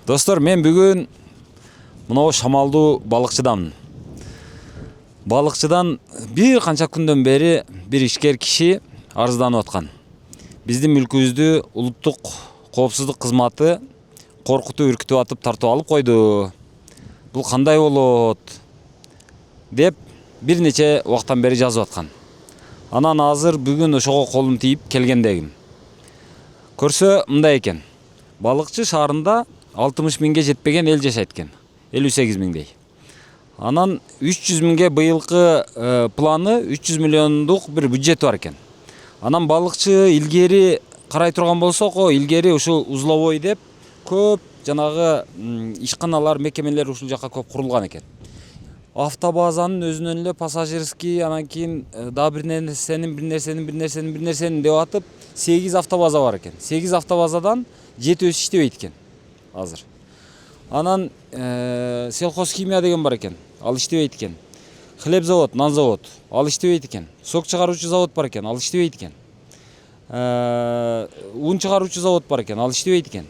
Достор, мен бүгін мынау шамалдуу балыкчыдамын. Балыкчыдан бир канча күндөн бери бир ишкер киши арызданып аткан. Биздин мүлкүбүздү улуттук коопсуздук кызматы коркутуп, үркүтүп атып тартып алып койду. Бул кандай болот деп бир нече убакыттан бери жазып аткан. Анан азыр бүгүн ошого колум тийип келгендегим. Көрсө мындай экен. Балыкчы шаарында 60 миңге жетпеген эл жашайт экен. 58 миңдей. Анан 300 миңге быйылкы планы 300 миллиондук бир бюджет бар экен. Анан балыкчы илгери карай турган болсок, илгери ушул узловой деп көп жанагы ишканалар, мекемелер ушул жака көп курулган экен. Автобазанын өзүнөн эле пассажирский, анан кийин дагы бир нерсенин деп атып 8 автобаза бар экен. 8 автобазадан 7 иштебейт экен азыр. Анан сельхозхимия деген бар экен. Ал иштебейт экен. Хлеб завод, нан завод, ал иштебейт экен. Сок чыгаруучу завод бар экен, ал иштебейт экен. Un чыгаруучу завод бар экен, ал иштебейт экен.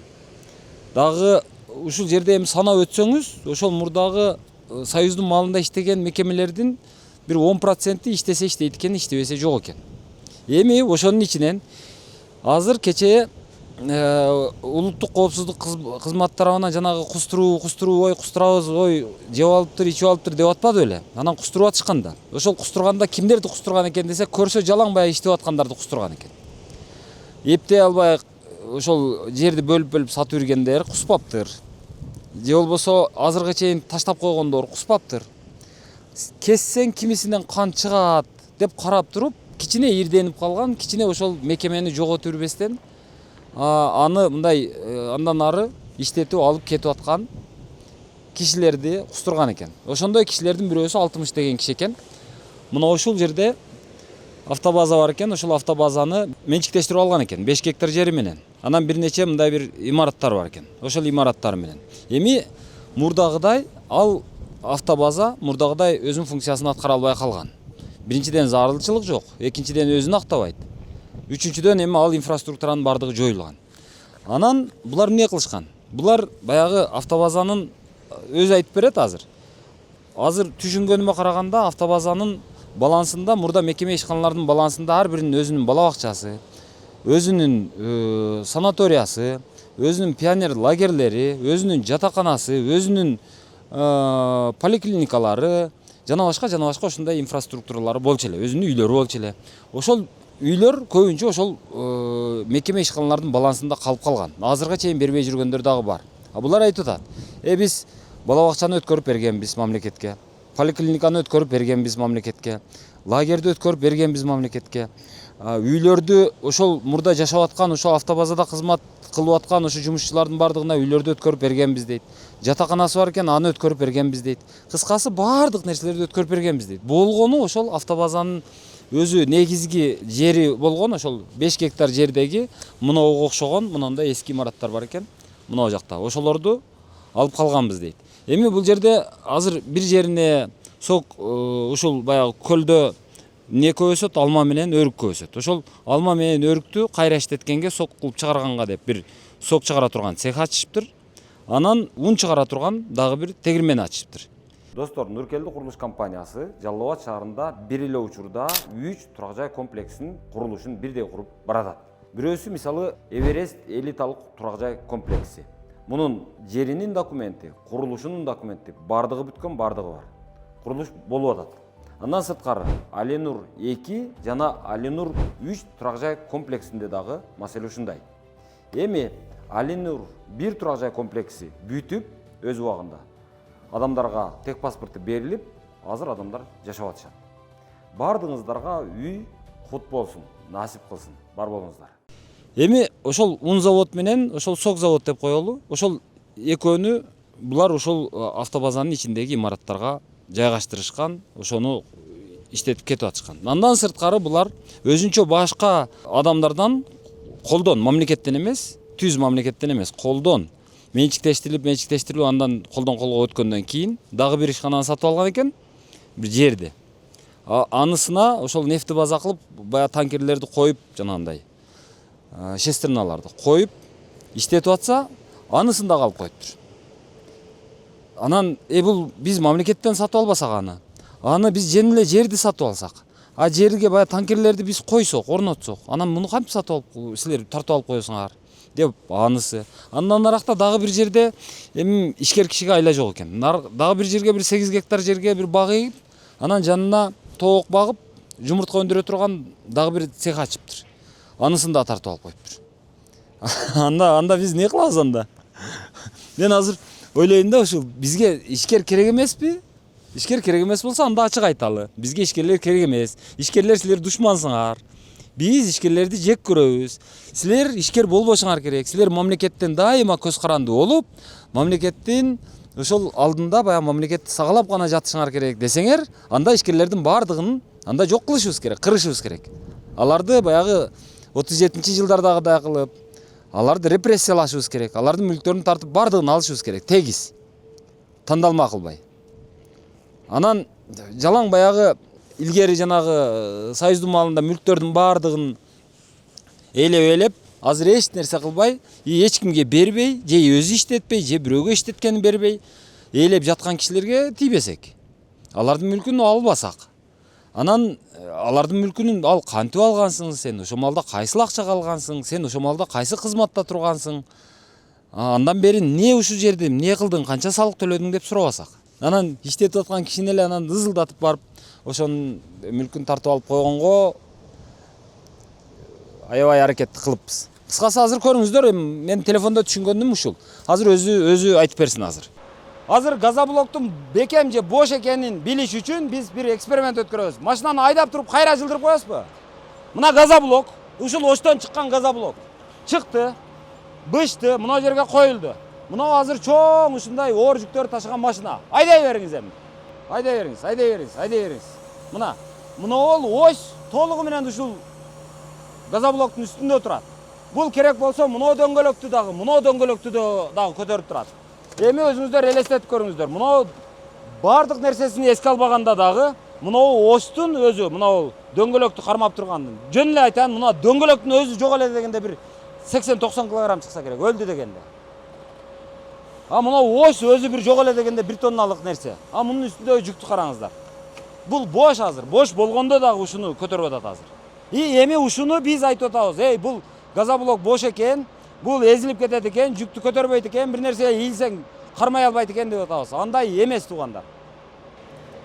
Дагы ушул жерде эми санап өтсөңүз, ошол мурдагы Союздун малында иштеген мекемелердин бир 10% иштесе иштейт экен, иштебесе жок экен. Эми ошонун ичинен азыр кечээ улуттук коопсуздук кызматы тарабынан жанагы кустурабыз, жеп алыптыр, ичип алыптыр деп атпады беле? Анан кустуруп атышканда. Ошол кустурганда кимдерди кустурган экен десе, көрсө жалаң бая иштеп аткандарды кустурган экен. Эптей албай ошол жерди бөлүп сатып жүргендер куспаптыр. Же болбосо азырга чейин таштап койгондор куспаптыр. Кессең кимисинен кан чыгат деп карап туруп, кичине ирденип калган, кичине ошол мекемени жоготуп жүрбестен аны мындай андан ары иштетип алып кетип аткан кишилерди кустурган экен. Ошондой кишилердин бирөөсү 60 деген киши экен. Мына ушул жерде автобаза бар экен, ошол автобазаны менчиктештирип алган экен 5 гектар жери менен. Анан бир нече мындай бир имараттар бар экен. Ошол имараттар менен. Эми мурдагыдай ал автобаза мурдагыдай өзүнүн функциясын аткара албай калган. Биринчиден зарылчылык жок, экинчиден өзүн актабайт. Үчүнчүдөн эми ал инфраструктуранын бардыгы жоюлган. Анан булар эмне кылышкан? Булар баягы автобазанын өзү айтып берет азыр. Азыр түшүнгөнүмө караганда автобазанын балансында, мурда мекеме ишканалардын балансында ар биринин өзүнүн бала бакчасы, өзүнүн санаториясы, өзүнүн пионер лагерлери, өзүнүн жатаканасы, өзүнүн поликлиникалары, жана башка ушундай инфраструктуралары болчу эле, өзүнүн үйлөрү болчу эле. Ошол үйлөр көбүнчө ошол мекеме ишканалардын балансында калып калган. Азырга чейин бербей жүргөндөр дагы бар. Булар айтып атат: биз бала бакчаны өткөрүп бергенбиз мамлекетке, поликлиниканы өткөрүп бергенбиз мамлекетке, лагерди өткөрүп бергенбиз мамлекетке. Үйлөрдү ошол мурда жашап аткан, ошол автобазада кызмат кылып аткан ошо жумушчулардын бардыгына үйлөрдү өткөрүп бергенбиз дейт. Жатаканасы бар экен, аны өткөрүп бергенбиз дейт. Кыскасы бардык нерселерди өткөрүп бергенбиз дейт. Болгону ошол автобазанын өзү негизги жери болгон ошол 5 гектар жердеги мынауга окшогон мынандай эски имараттар бар экен. Мына жакта ошолорду алып калганбыз дейт. Эми бул жерде азыр бир жерине сок ушул баягы көлдө не көп өсөт, алма менен өрүк көп өсөт. Ошол алма менен өрүктү кайра иштеткенге сок кылып чыгарганга деп бир сок чыгара турган цех ачышыптыр. Анан un чыгара турган дагы бир тегирмен ачышыптыр. Достор, Нуркелди курулуш компаниясы Жалал Абад шаарында бир эле учурда 3 турак жай комплексинин курулушун бирдей куруп баратат. Бирөөсү мисалы Эверест элиталык турак жай комплекси. Мунун жеринин документи, курулушунун документи бардыгы бүткөн, бардыгы бар. Курулуш болуп атат. Андан сырткары Аленур 2 жана Аленур 3 турак жай комплексинде дагы маселе ушундай. Эми Аленур 1 турак жай комплекси бүтүп өз убагында адамдарга тек паспорты берилип, азыр адамдар жашап атышат. Бардыгыңыздарга үй кут болсун, насип кылсын. Бар болуңуздар. Эми ошол un завод менен ошол сок завод деп коелу. Ошол экөөнү булар ошол автобазанын ичиндеги имараттарга жайгаштырышкан, ошону иштетип кетип атышкан. Андан сырткары булар өзүнчө башка адамдардан колдон, мамлекеттен эмес, түз мамлекеттен эмес, колдон менчиктештирип андан колдон колго өткөндөн кийин дагы бир ишкананы сатып алган экен, бир жерди. Анысына ошол нефти база кылып, бая танкерлерди коюп, жанагындай шестерналарды коюп иштетип атса, анысын да калып коюптур. Анан бул биз мамлекеттен сатып албасак аны биз жөн эле жерди сатып алсак, а жерге баягы танкерлерди биз койсок, орнотсок, анан муну кантип сатып алып силер тартып алып коесуңар деп анысы. Андан наракта дагы бир жерде эми ишкер кишиге айла жок экен. Дагы бир жерге бир 8 гектар жерге бир бак эгип, анан жанына тоок багып, жумуртка өндүрө турган дагы бир цех ачыптыр. Анысын да тартып алып коюптур. Анда биз не кылабыз анда? Мен азыр ойлойм да, ушул бизге ишкер керек эмеспи? Ишкер керек эмес болсо анда ачык айталы. Бизге ишкерлер керек эмес. Ишкерлер силер душмансыңар. Биз ишкерлерди жек көрөбүз. Силер ишкер болбошуңар керек. Силер мамлекеттен дайыма көз каранды болуп, мамлекеттин ошол алдында баягы мамлекетти сагалап гана жатышыңар керек десеңер, анда ишкерлердин баардыгын анда жок кылышыбыз керек, кырышыбыз керек. Аларды баягы 37-жылдардагыдай кылып, аларды репрессиялашыбыз керек. Алардын мүлктөрүн тартып баардыгын алышыбыз керек. Тегиз. Тандалма кылбай. Анан жалаң баягы илгери жанагы Союздун малында мүлктөрдүн баардыгын ээлеп, азыр эч нерсе кылбай, эч кимге бербей, же өзү иштетпей, же бирөөгө иштеткенин бербей, ээлеп жаткан кишилерге тийбесек, алардын мүлкүн албасак, анан алардын мүлкүн ал кантип алгансың, сен ошол малда кайсыл акчага алгансың, сен ошол малда кайсы кызматта тургансың, андан бери эмне ушул жерде эмне кылдың, канча салык төлөдүң деп сурабасак, анан иштетип аткан кишини эле анан ызылдатып барып ошонун мүлкүн тартып алып койгонго аябай аракетти кылыппыз. Кыскасы азыр көрүңүздөр, мен телефондо түшүнгөнүм ушул. Азыр өзү айтып берсин азыр. Азыр газоблоктун бекем же бош экенин билиш үчүн биз бир эксперимент өткөрөбүз. Машинаны айдап туруп кайра жылдырып коесузбу? Мына газоблок, ушул оштон чыккан газоблок. Чыкты, бышты, мына жерге коюлду. Мына азыр чоң ушундай оор жүктөр ташыган машина. Айдай бериңиз эми. Айдай бериңиз. Мына ол ось толугу менен ушул газоблоктун үстүндө турат. Бул керек болсо мына дөңгөлөктү дагы көтөрүп турат. Эми өзүңүздөр элестетип көрүңүздөр. Мына бардык нерсесин эске албаганда дагы мына остун өзү, мына дөңгөлөктү кармап тургандын. Жөн эле айтайын, мына дөңгөлөктүн өзү жок эле дегенде бир 80-90 килограмм чыкса керек, өлдү дегенде. А мына ось өзү бир жок эле дегенде 1 тонналык нерсе. А мунун үстүндө жүктү караңыздар. Бул бош азыр. Бош болгондо дагы ушуну көтөрүп атат азыр. Эми ушуну биз айтып атабыз. Бул газоблок бош экен, бул эзилип кетет экен, жүктү көтөрбөйт экен, бир нерсе ийилсең кармай албайт экен деп атабыз. Андай эмес туугандар.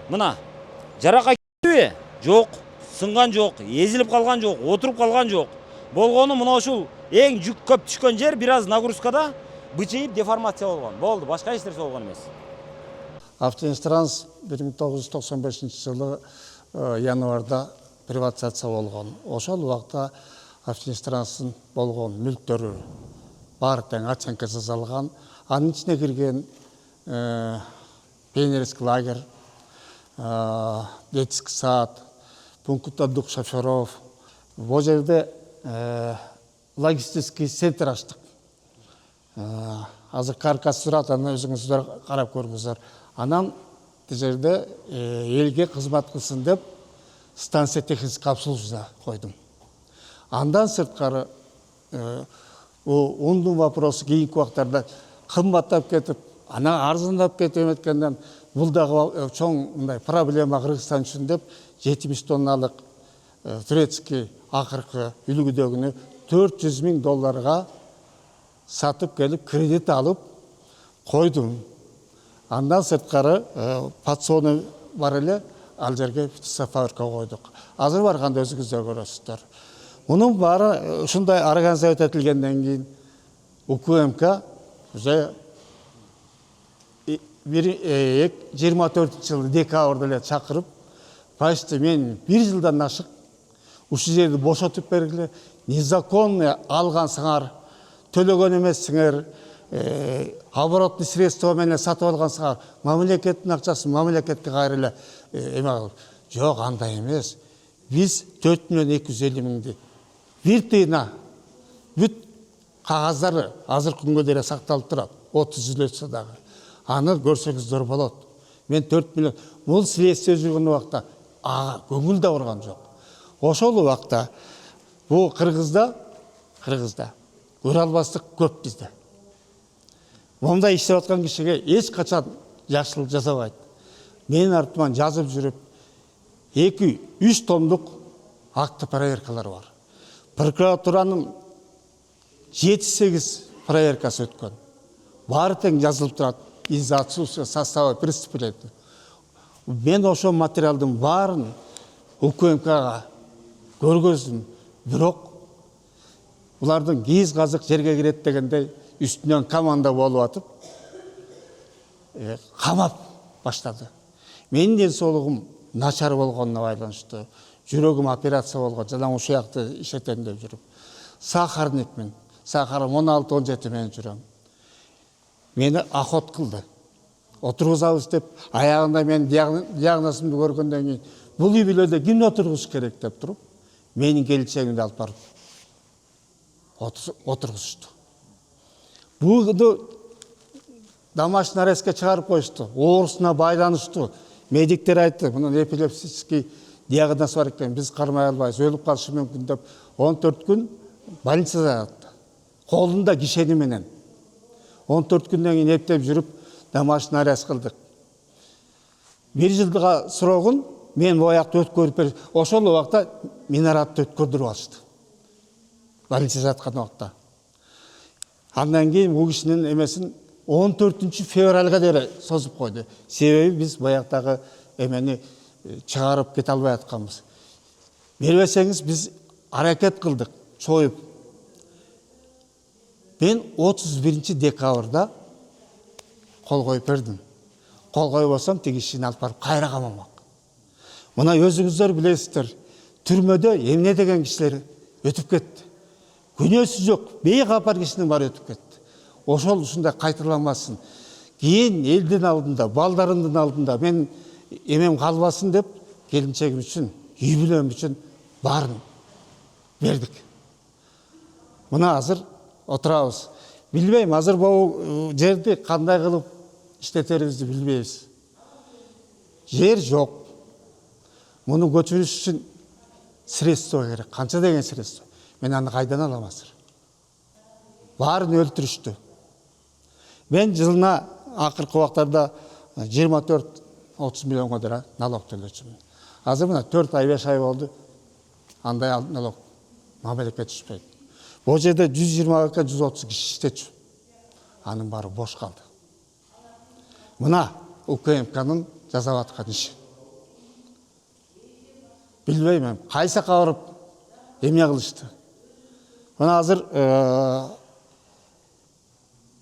Мына жаракат кетиби? Жок, сынган жок, эзилип калган жок, отуруп калган жок. Болгону мына ушул эң жүк көп түшкөн жер бир аз нагрузкада бычыйып деформация болгон. Болду, башка эч нерсе болгон эмес. Автоинстранс 1995 жылы январда приватизация болгон. Ошол убакта Автоинстранстын болгон мүлктөрү баары тең оценка жасалган. Анын ичине кирген пионерский лагерь, детский сад, пункт отдыха шоферов. Бул жерде логистический центр ачтык. Азыр каркас турат, аны өзүңүздөр карап көрүңүздөр. Анан тил жерде элге кызмат кылсын деп станция технический обслуживание койдум. Андан сырткары ундун вопросу кийинки убактарда кымбаттап кетип, анан арзандап кетип эметкенден бул дагы чоң мындай проблема Кыргызстан үчүн деп 70 тонналык турецкий акыркы үлгүдөгүнү $400,000 сатып келип кредит алып койдум. Андан сырткары подсоны бар эле, ал жерге фабрика койдук. Азыр барганда өзүңүздөр көрөсүздөр. Мунун баары ушундай организация этилгенден кийин УКМК уже 24-жылы декабрда эле чакырып, почти мен 1 жылдан ашык ушул жерди бошотуп бергиле, незаконно алгансыңар, төлөгөн эмессиңер, оборотный средства менен сатып алгансыңар, мамлекеттин акчасын мамлекетке кайра эле эме кылып. Жок, андай эмес. Биз 4,250,000 бир тыйына бүт кагаздары азыр күнгө дейин сакталып турат. 30 жыл өтсө дагы. Аны көрсөңүздөр болот. Мен 4 миллион. Бул следствие жүргөн убакта көңүл да бурган жок. Ошол убакта бул Кыргызда көрө албастык көп бизде. Монда иштеп аткан кишиге эч качан жакшылык жасабайт. Менин артыман жазып жүрүп 2-3 томдук акты проверкалар бар. Прокуратуранын 7-8 проверкасы өткөн. Баары тең жазылып турат. Из-за отсутствия состава преступления. Мен ошол материалдын баарын УКМКга көргөздүм. Бирок булардын кийиз казык жерге кирет дегендей үстүнөн команда болуп атып камап баштады. Менин ден соолугум начар болгонуна байланыштуу, жүрөгүм операция болгон, жана ушул жакты иштетем деп жүрүп. Сахарникмин. Сахарым 16-17 менен жүрөм. Мени охот кылды. Отургузабыз деп, аягында менин диагнозумду көргөндөн кийин, бул үй бүлөдө ким отургуш керек деп туруп, менин келинчегимди алып барып отургузушту. Буну домашний арестке чыгарып коюшту. Оорусуна байланыштуу. Медиктер айтты, мунун эпилепсический диагноз бар экен, биз кармай албайбыз, өлүп калышы мүмкүн деп 14 күн больницада жатты. Колунда кишени менен. 14 күндөн кийин эптеп жүрүп, домашний арест кылдык. 1 жылга срогун мен боякты өткөрүп берип, ошол убакта минаратты өткөрдүрүп алышты. Больницада жаткан убакта. Андан кийин бул кишинин эмесин 14 февралга дери созуп койду. Себеби биз бояктагы эмени чыгарып кете албай атканбыз. Бербесеңиз биз аракет кылдык, чоюп. Мен 31 декабрда кол коюп бердим. Кол койбосом тиги кишини алып барып кайра камамак. Мына өзүңүздөр билесиздер, түрмөдө эмне деген кишилер өтүп кетти. Күнөөсү жок, бейкапар кишинин баары өтүп кетти. Ошол ушундай кайталанбасын. Кийин элдин алдында, балдарымдын алдында мен эмем калбасын деп келинчегим үчүн, үй бүлөм үчүн баарын бердик. Мына азыр отурабыз. Билбейм, азыр бул жерди кандай кылып иштетерибизди билбейбиз. Жер жок. Муну көчүрүш үчүн средство керек. Канча деген средство? Мен аны кайдан алам азыр? Баарын өлтүрүштү. Мен жылына акыркы убактарда 24-30 миллионго дера налог төлөчүмүн. Азыр мына 4 ай 5 ай болду. Андай налог мамлекетке түшпөйт. Бул жерде 120-130 киши иштечү. Анын баары бош калды. Мына УКМКнын жасап аткан иши. Билбейм, кайсы барып эмне кылышты. Мына азыр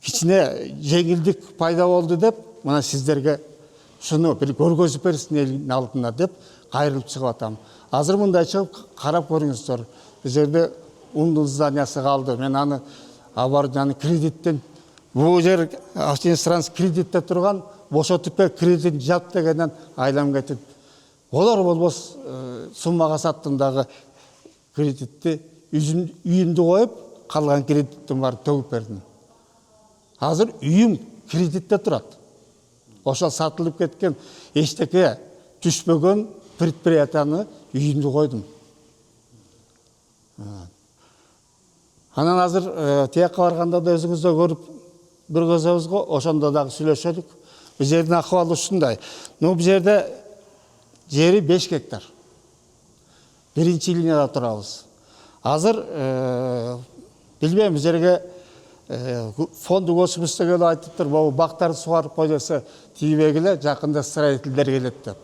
кичине жеңилдик пайда болду деп, мына сиздерге шуну бир көргөзүп берсин элдин алдында деп кайрылып чыгып атам. Азыр мындай чыгып карап көрүңүздөр. Бул жерде ундун зданиясы калды. Мен аны оборудование кредиттен бул жер Автоинстранс кредитте турган, бошотуп бер кредитин жап дегенден айлам кетип. Болор болбос суммага саттым дагы кредитти үйүмдү коюп, калган кредиттин баарын төгүп бердим. Азыр үйүм кредитте турат. Ошол сатылып кеткен эчтеке түшпөгөн предприятияны үйүмдү койдум. Анан азыр тияка барганда да өзүңүздөр көрүп көргөзөбүз го, ошондо дагы сүйлөшөлүк. Бул жердин акыбалы ушундай. Бул жерде жери 5 гектар. Биринчи линияда турабыз. Азыр билбейм, бул жерге фонду государствого айтыптыр, бул бактарды сугарып кой десе, тийбегиле, жакында строительдер келет деп.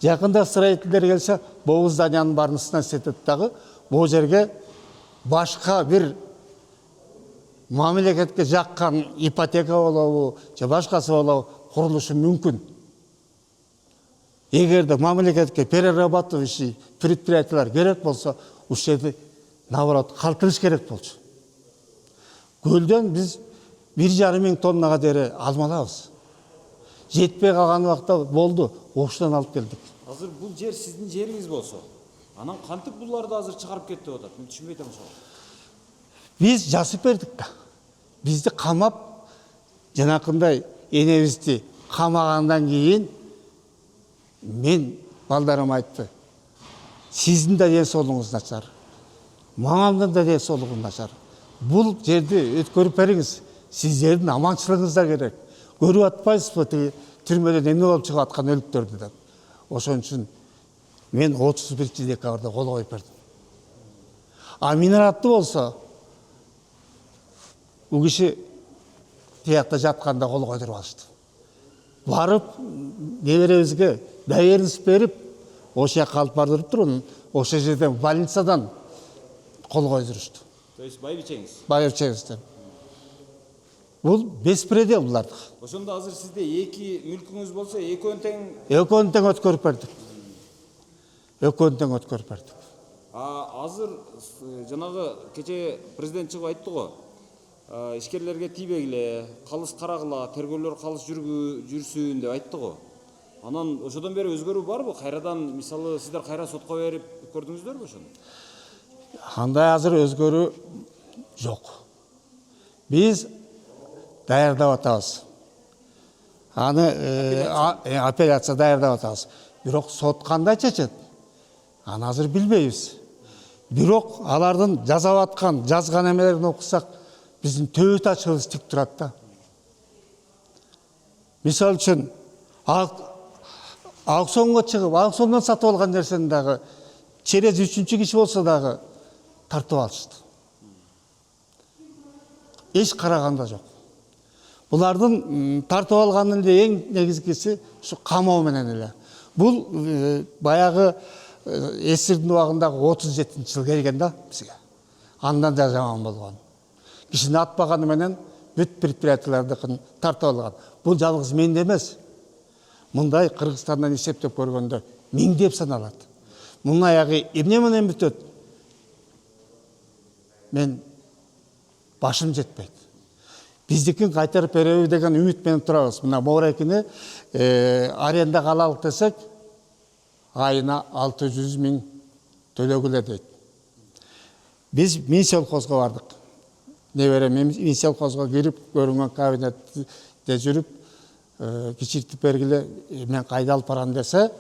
Жакында строительдер келсе, бул зданиянын баарын снос этет дагы, бул жерге башка бир мамлекетке жаккан ипотека болобу, же башкасы болобу курулушу мүмкүн. Эгерде мамлекетке перерабатывающий предприятиялар керек болсо, ушул жерди наоборот калтырыш керек болчу. Көлдөн биз 1,5 миң тоннага дери алмалабыз. Жетпей калган убакта болду, ошондон алып келдик. Азыр бул жер сиздин жериңиз болсо, анан кантип буларды азыр чыгарып кетти деп атат? Мен түшүнбөй атам ошого. Биз жазып бердик да. Бизди камап, жанакындай энебизди камагандан кийин мен балдарым айтты. Сиздин да ден соолугуңуз начар. Мамамдын да ден соолугу начар. Бул жерди өткөрүп бериңиз. Сиздердин аманчылыгыңыздар керек. көрүп атпайсызбы тиги түрмөдөн эмне болуп чыгып аткан өлүктөрдү деп. Ошон үчүн мен 31 декабрда кол коюп бердим. А Минаратты болсо бул киши тиякта жатканда кол койдуруп алышты. Барып неберебизге доверенность берип, ошол жака алып бардырып туруп, ошол жерден больницадан кол койдурушту. То есть байбичеңиз. Байбичеңизден. Бул беспредел булардык. Ошондо азыр сизде эки мүлкүңүз болсо, экөөнү тең. Экөөнү тең өткөрүп бердик. Экөөнү тең өткөрүп бердик. Азыр жанагы кече президент чыгып айтты го. Ишкерлерге тийбегиле, калыс карагыла, тергөөлөр калыс жүрсүн деп айтты го. Анан ошодон бери өзгөрүү барбы? Кайрадан мисалы сиздер кайра сотко берип көрдүңүздөрбү ошону? Андай азыр өзгөрүү жок. Биз даярдап атабыз. Аны апелляция даярдап атабыз. Бирок сот кандай чечет? Аны азыр билбейбиз. Бирок алардын жазап аткан, жазган эмелерин окусак, биздин төбөт ачыбыз тик турат да. Мисалы үчүн, аукционго чыгып, аукциондон сатып алган нерсени дагы через 3-чү киши болсо дагы тартып алышты. Эч караганда жок. Булардын тартып алганын эле эң негизгиси ушу камоо менен эле. Бул баягы эсирдин убагындагы 37-жыл келген да бизге. Андан да жаман болгон. Кишини атпаганы менен бүт предприятиялардыкын тартып алган. Бул жалгыз менде эмес. Мындай Кыргызстандан эсептеп көргөндө миңдеп саналат. Мунун аягы эмне менен бүтөт? Мен башым жетпейт. Биздикин кайтарып береби деген үмүт менен турабыз. Мына Моорекини арендага алалык десек, айына 600 000 төлөгүлө дейт. Биз Минсельхозго бардык. Небере Минсельхозго кирип, көрүнгөн кабинетте жүрүп, кичиртип бергиле, мен кайда алып барам десе,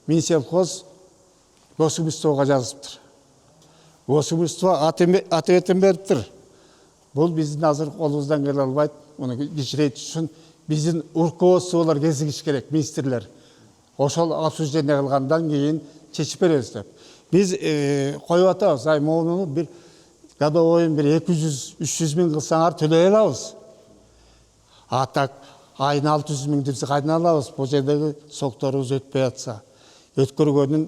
Минсельхоз государствого жазыптыр. Государство ответин бериптир. Бул биздин азыр колубуздан келе албайт. Муну кичирейтиш үчүн биздин руководстволор кезигиш керек, министрлер. Ошол обсуждение кылгандан кийин чечип беребиз деп. Биз коюп атабыз, моуну бир годовойун бир 200-300 000 кылсаңар төлөй алабыз. А так айына 600 000 деп кайдан алабыз? Бул жердеги сокторубуз өтпөй атса, өткөргөнүн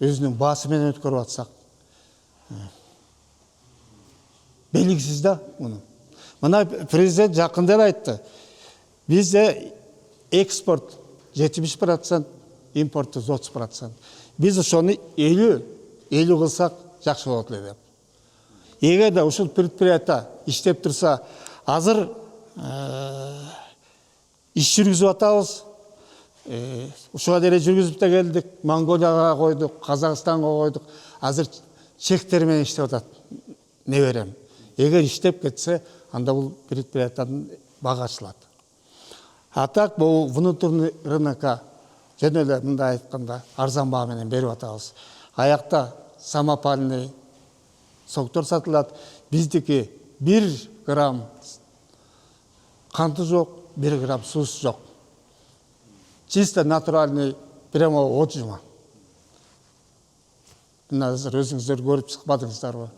өзүнүн баасы менен өткөрүп атсак. Белгисиз да муну. Мына президент жакында айтты. Бизде экспорт 70%, импорт 30%. Биз ошону 50 кылсак жакшы болот эле деп. Эгерде ушул предприятие иштеп турса, азыр иш жүргүзүп атабыз. Ушуга деле жүргүзүп да келдик. Монголияга койдук, Казакстанга койдук. Азыр чектер менен иштеп атат. Не берем. Эгер иштеп кетсе, анда бул предприятиянын бага ачылат. А так бул внутренний рынокко жөн эле мындай айтканда арзан баа менен берип атабыз. Аякта самопальный соктор сатылат. Биздики 1 грамм канты жок, 1 грамм суусу жок. Чисто натуральный прямо отжима. Азыр өзүңүздөр көрүп чыкпадыңыздарбы?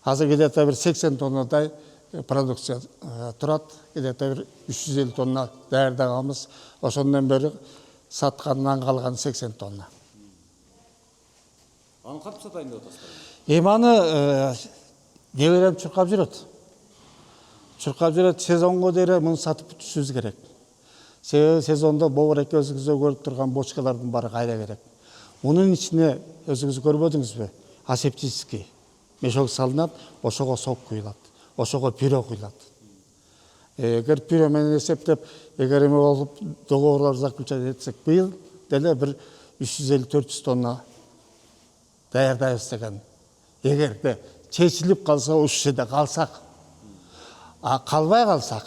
Азыр где-то bir 80 тоннадай продукция турат, где-то bir 350 тонна даярдаганбыз. Ошондон бери саткандан калган 80 тонна. Аны кантип сатайын деп атасыздар? Аны неберем чуркап жүрөт. Чуркап жүрөт, сезонго деле муну сатып бүтүшүбүз керек. Себеби сезондо Боорек өзүңүздөр көрүп турган бочкалардын баары кайда керек. Мунун ичине өзүңүз көрбөдүңүзбү? Асептический мешок салынат, ошого сок куюлат, ошого пюре куюлат. Эгер пюре менен эсептеп, эгер эме болуп договорлор заключать этсек, быйыл деле бир 350-400 тонна даярдайбыз деген. Эгерде чечилип калса, ушул жерде калсак, а калбай калсак,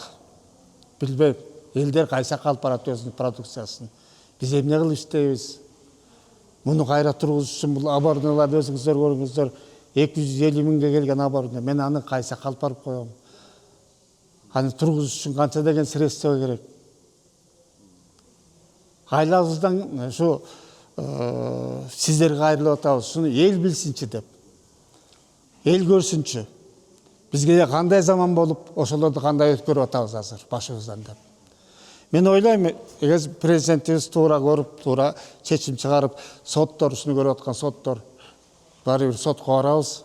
билбейм, элдер кайса алып барат өзүнүн продукциясын. Биз эмне кылып иштейбиз? Муну кайра тургузуш үчүн бул оборудованияларды өзүңүздөр көрүңүздөр. 250 000 келген оборудование. Мен аны кайса алып барып коем? Аны тургузуш үчүн канча деген средства керек? Айлабыздан ушу сиздерге кайрылып атабыз. Шуну эл билсинчи деп. Эл көрсүнчү. Бизге кандай заман болуп, ошолорду кандай өткөрүп атабыз азыр башыбыздан деп. Мен ойлойм, эгер президентибиз туура көрүп, туура чечим чыгарып, соттор, ушуну көрүп аткан соттор баары бир сотко барабыз.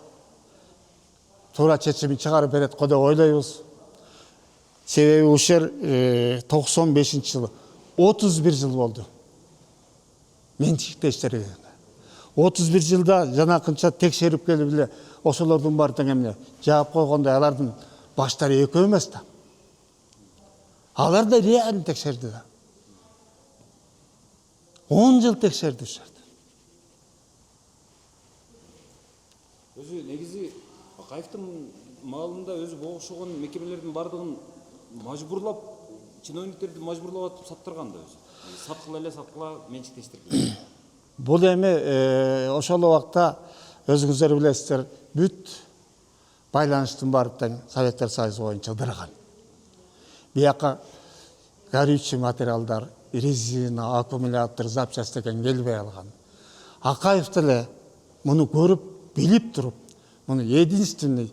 Туура чечимин чыгарып берет го деп ойлойбуз. Себеби ушер 95-жылы 31 жыл болду. Менчикте иштеген. 31 жылда жанакынча текшерип келип эле ошолордун баары тең эмне жаап койгондой, алардын баштары экөө эмес да. Алар да реально текшерди да. 10 жыл текшерди ушерде. Өзү негизи Акаевдин маалында өзү богушогон мекемелердин бардыгын мажбурлап, чиновниктерди мажбурлап атып саттырган да өзү. Саткыла менчиктештирди. Бул эми ошол убакта өзүңүздөр билесиздер, бүт байланыштын баары тең Советтер Союзу боюнча ыдыраган. Бияка горючий материалдар, резина, аккумулятор, запчасть деген келбей алган. Акаев деле муну көрүп, билип туруп, муну единственный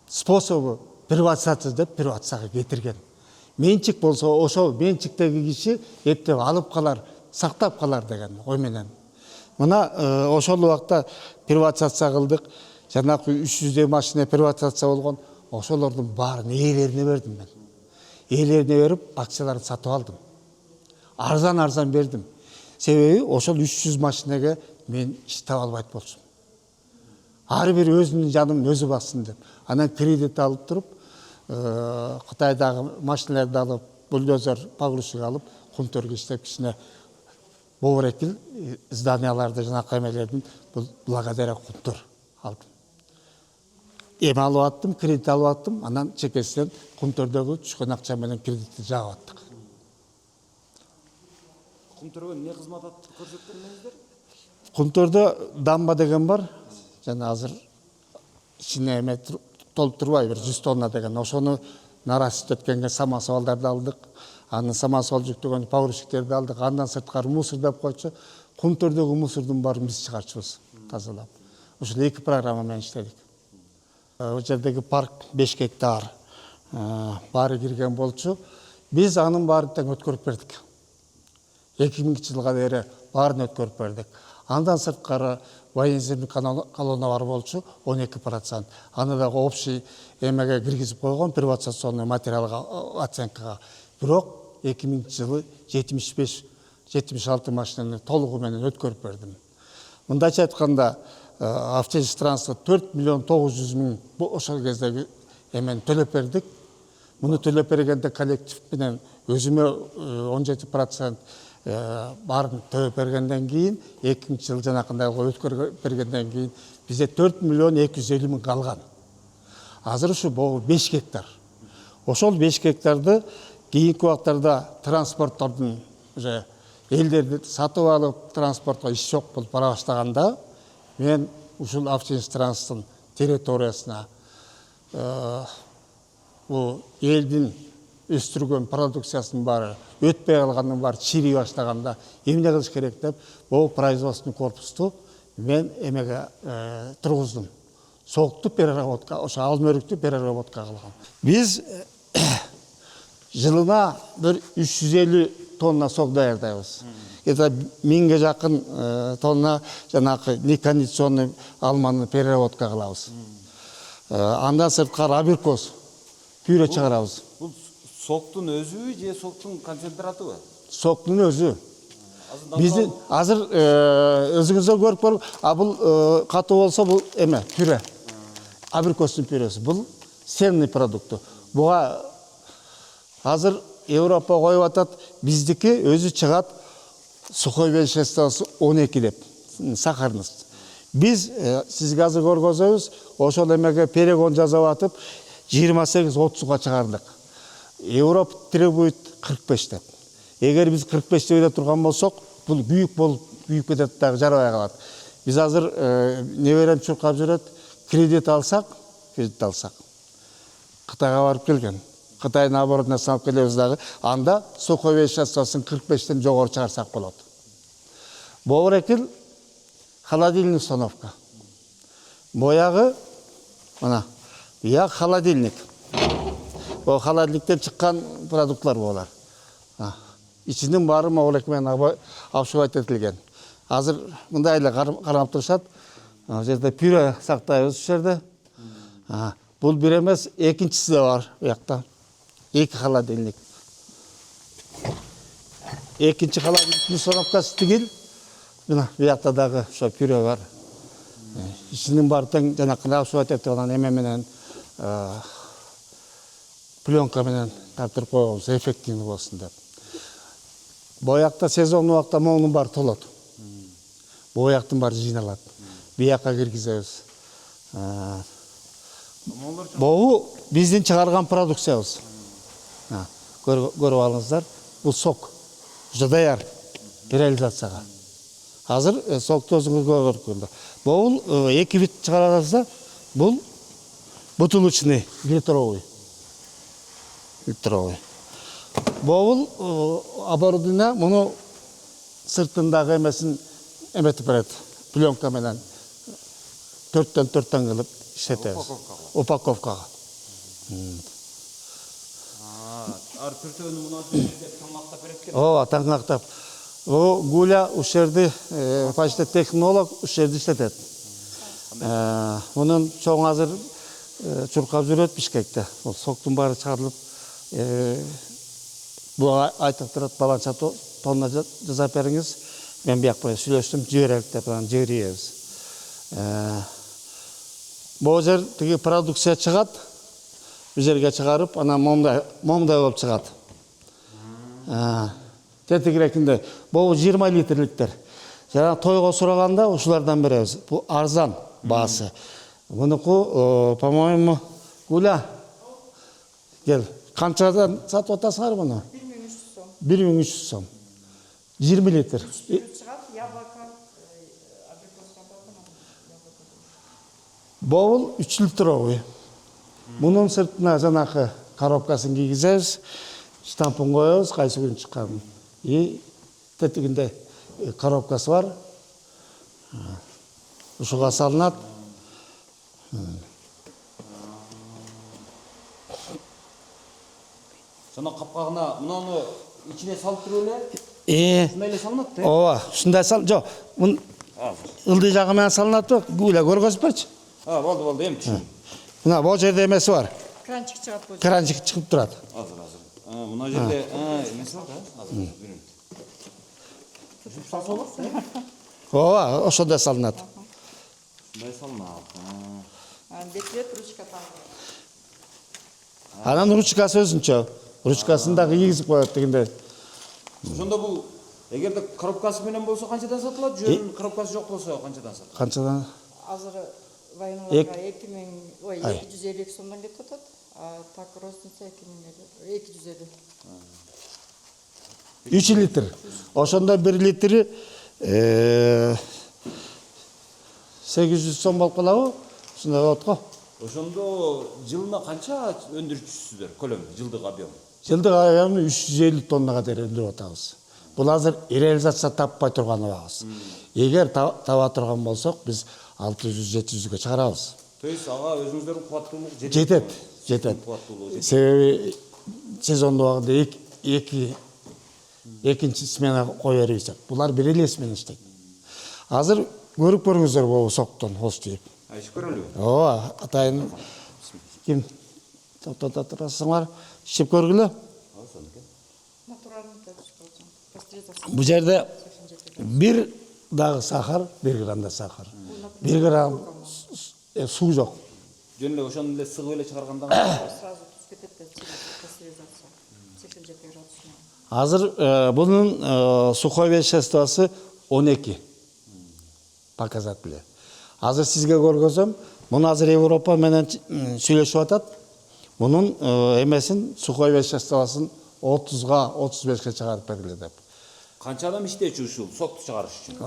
способу приватизация деп приватизацияга кетирген. Менчик болсо ошол менчиктеги киши эптеп алып калар, сактап калар деген ой менен. Мына ошол убакта приватизация кылдык. Жанакы 300 машина приватизация болгон. Ошолордун баарын ээлерине бердим мен. Ээлерине берип, акцияларын сатып алдым. Арзан бердим. Себеби ошол 300 машинеге мен иштеп албайт болчумун. Ар бир өзүнүн жанын өзү бассын деп. Анан кредит алып туруп, Кытайдагы машиналарды алып, бульдозер, погрузчик алып, Кумтөргө иштеп кичине бобрекил зданияларды жанакы эмелердин благодаря Кумтөр алдым. Эми алып аттым, кредит алып аттым, анан чекесинен Кумтөрдөгү түшкөн акча менен кредитти жаап аттык. Кумтөргө эмне кызмат көрсөткөнүңүздөр? Кумтөрдө дамба деген бар. Жана азыр ичине эме толуп турбай, бир 100 тонна деген. Ошону нарасып өткөнгө самосвалдарды алдык. Анын самосвал жүктөгөн погрузчиктерди алдык. Андан сырткары мусор деп койчу. Кумтөрдөгү мусордун баарын биз чыгарчубуз, тазалап. Ошол 2 программа менен иштедик. О жердеги парк 5 гектар баары кирген болчу. Биз анын баарын тең өткөрүп бердик. 2000-жылга бери баарын өткөрүп бердик. Андан сырткары военизмдик колонна бар болчу 12%. Аны да общий эмеге киргизип койгон, приватизационный материалга оценкага. Бирок 2000-жылы 75-76 машинаны толугу менен өткөрүп бердим. Мындайча айтканда, автотранспорт 4 миллион 900 миң ошол кездеги эмени төлөп бердик. Муну төлөп бергенде коллектив менен өзүмө 17% барын төлөп бергенден кийин 2000-жыл жанакындай өткөрүп бергенден кийин бизде 4 миллион 250 миң калган. Азыр ушу 5 гектар. Ошол 5 гектарды кийинки убактарда транспорттордун уже элдерди сатып алып транспортко иш жок болуп бара баштаганда мен ушул автотранспорттун территориясына бул элдин өстүргөн продукциясынын баары өтпөй калганын баары чирий баштаганда эмне кылыш керек деп бул производственный корпусту мен эмеге тургуздум. Соокту переработка, ошо алым өрүктү переработка кылган. Биз жылына bir 350 тонна сок даярдайбыз. Это 1000ге жакын тонна жанакы некондиционный алманы переработка кылабыз. Андан сырткары абрикос, пюре чыгарабыз. Бул соктун өзүбү же соктун концентратыбы? Соктун өзү. Биздин азыр өзүңүздөр көрүп көрүп, бул катуу болсо бул эме, пюре. Абрикостун пюресі. Бул ценный продукт. Буга азыр Европа коюп атат, биздики өзү чыгат сухой веществосы 12 деп, сахарность. Биз сизге азыр көргөзөбүз, ошол эмеге перегон жасап атып 28-30га чыгардык. Европа требует 45 деп. Эгер биз 45 деп турган болсок, бул күйүп кетет дагы жарабай калат. Биз азыр неберем чуркап жүрөт, кредит алсак, Кытайга барып келген. Кытайдын оборотуна салып келебиз дагы. Анда сухой веществосын 45тен жогору чыгарсак болот. Боорекил холодильный установка. Боягы мына бияк холодильник. Бул холодильниктен чыккан продуктлар болар. İçinin баары моорек менен абшыбайт этилген. Азыр мындай эле карап турушат. Жерде пюре сактайбыз ушул жерде. Бул бир эмес, экинчиси да бар буякта. Эки холодильник. Экинчи холодильниктин установкасы тигил. Мына буякта дагы ошо пюре бар. İçinin баары тең жанакы абшыбайт этилген эме менен пленка менен тартып коебуз, эффективный болсун деп. Боякта сезондуу убакта моунун баары толот. Бояктын баары жыйналат. Биякка киргизебиз. Бул биздин чыгарган продукциябыз. Көрүп алыңыздар. Бул сок. Уже даяр реализацияга. Азыр сокту өзүңүз көрүп. Бул 2 вид чыгарабыз да. Бул бутылочный, литровый. Бул оборудование муну сыртындагы эмесин эметип берет. Пленка менен 4төн кылып иштетебиз. Упаковкага. Ар төртөөнү муну таңактап берет экен. Ооба, таңактап. О Гуля ушерди почта технолог ушерди иштетет. Мунун чоң азыр чуркап жүрөт Бишкекте. Бул соктун баары чыгарылып бул айтып турат, баланча тонна жасап бериңиз. Мен бияк боюн сүйлөштүм, жиберелик деп анан жиберебиз. Бул жер тиги продукция чыгат. Бул жерге чыгарып, анан момдай болуп чыгат. Тетигирекинде бул 20 литрликтер. Жана тойго сураганда ушулардан беребиз. Бул арзан баасы. Мунуку, по-моему, Гуля. Gel. Kançadan satып атасыңар муну? 1300 сом. 1300 сом. 20 литр. Чыгат, яблоко, абрикос яблоко. Бул 3 литровый. Мунун сыртына жанакы коробкасын кийгизебиз, штампын коебуз, кайсы күн чыкканын. И тетигинде коробкасы бар. Ушуга салынат. Жана капкагына мунуну ичине салып туруп эле. Ушундай эле салынат да. Ооба, ушундай жок. Мун ылдый жагы менен салынат да. Гуля көргөзүп берчи. Болду, эми түшүндүм. Мына бул жерде эмеси бар. Кранчик чыгат бул. Кранчик чыгып турат. Азыр. Мына жерде эмеси бар да. Азыр бирин. Түшүп салса болот да. Ооба, ошондой салынат. Ушундай салынат. Бекет ручка там. Анан ручкасы өзүнчө. Ручкасын дагы кийгизип коет дегенде. Ошондо бул эгерде коробкасы менен болсо канчадан сатылат? Жөн коробкасы жок болсо канчадан сатылат? Канчадан? Азыр вайналарга 250 сомдон кетип атат. Так розница 250. 3 литр. Ошондо 1 литри 800 сом болуп калабы? Ушундай болот го. Ошондо жылына канча өндүрүшүсүздөр? Көлөм, жылдык объем. Жылдык аягын 350 тоннага чейин өндүрүп атабыз. Бул азыр реализация таппай турган убагыбыз. Эгер таба турган болсок, биз 600-700га чыгарабыз. То есть ага өзүңүздөрдүн кубаттуулугу Жетет. Себеби сезондуу убагында экинчи смена кое беребиз. Булар бир эле смена иштейт. Азыр көрүп көрүңүздөр бул соктон хош дейп. Иши көрөлү. Ооба, атайын ким турасыңар, ишип көргүлө. Натуральный тачка. Пастеризация. Бул жерде 1 дагы сахар, 1 грамм да сахар. 1 грамм суу жок. Жөн эле ошону эле сыгып эле чыгарганда Сразу туз кетет пастеризация. 87 градусна. Азыр бунун сухой веществосы 12 показатели. Азыр сизге көргөзөм. Муну азыр Европа менен сүйлөшүп атат. Мунун эмесин сухой веществосын 30га 35ке чыгарып бергиле деп. канча адам иштечү ушул сокту чыгарыш үчүн?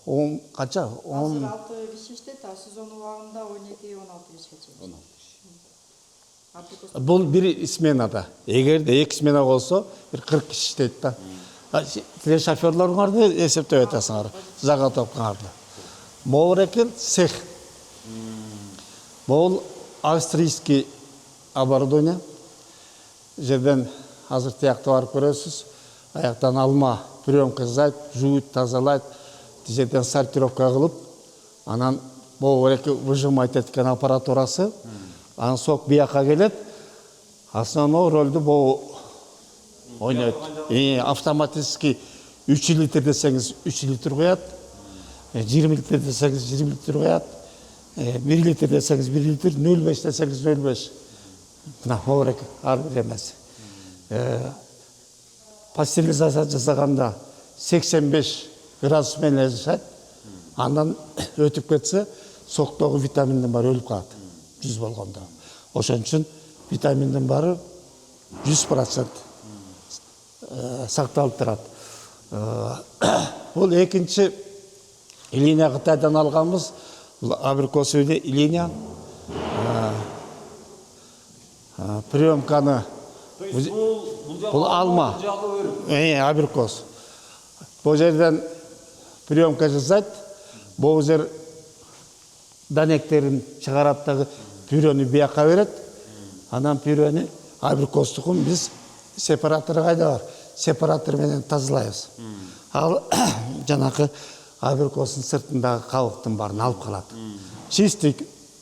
10 канча? 10 Азыр 6 киши иштейт, сезон убагында 12-16 кишиге чейин. Бұл бір сменада. Егер де 2 смена болса, бір 40 кіші істейді да. Шоферларыңарды есептеп өтесіңар, заготовкаңарды. Бұл екен цех. Бұл австрийский оборудование. Жерден азыр тияқты барып көресіз. Аяқтан алма, приемка жасайды, жуып, тазалайды. Жерден сортировка қылып, анан бұл выжимать еткен аппаратурасы. Анан сок бияққа келеді. Основной рөлді бұл ойнайды. Автоматически 3 литр десеңіз 3 литр қояды. 20 литр десеңіз 20 литр қояды. 1 литр десеңіз 1 литр, 0,5 десеңіз 0,5. Мына орек арбір емес. Пастеризация жасағанда 85 градусмен жасайды. Андан өтіп кетсе, соқтағы витаминден бары өліп қалады. 100 болғанда. Ошон үчүн витаминден бары 100% сақталып тұрады. Бұл екінші линия Қытайдан алғанбыз. Абрикосовый линия. Приемканы бұл алма. Абрикос. Бұл жерден приемка жасайды. Бұл жер данектерін шығараттағы пюрені бияққа береді. Анан пюрені абрикос тұқым біз сепаратор қайда бар. Сепараторменен тазалаймыз. Ал жаңағы абрикосын сыртындағы қауықтың барын алып қалады. Чистый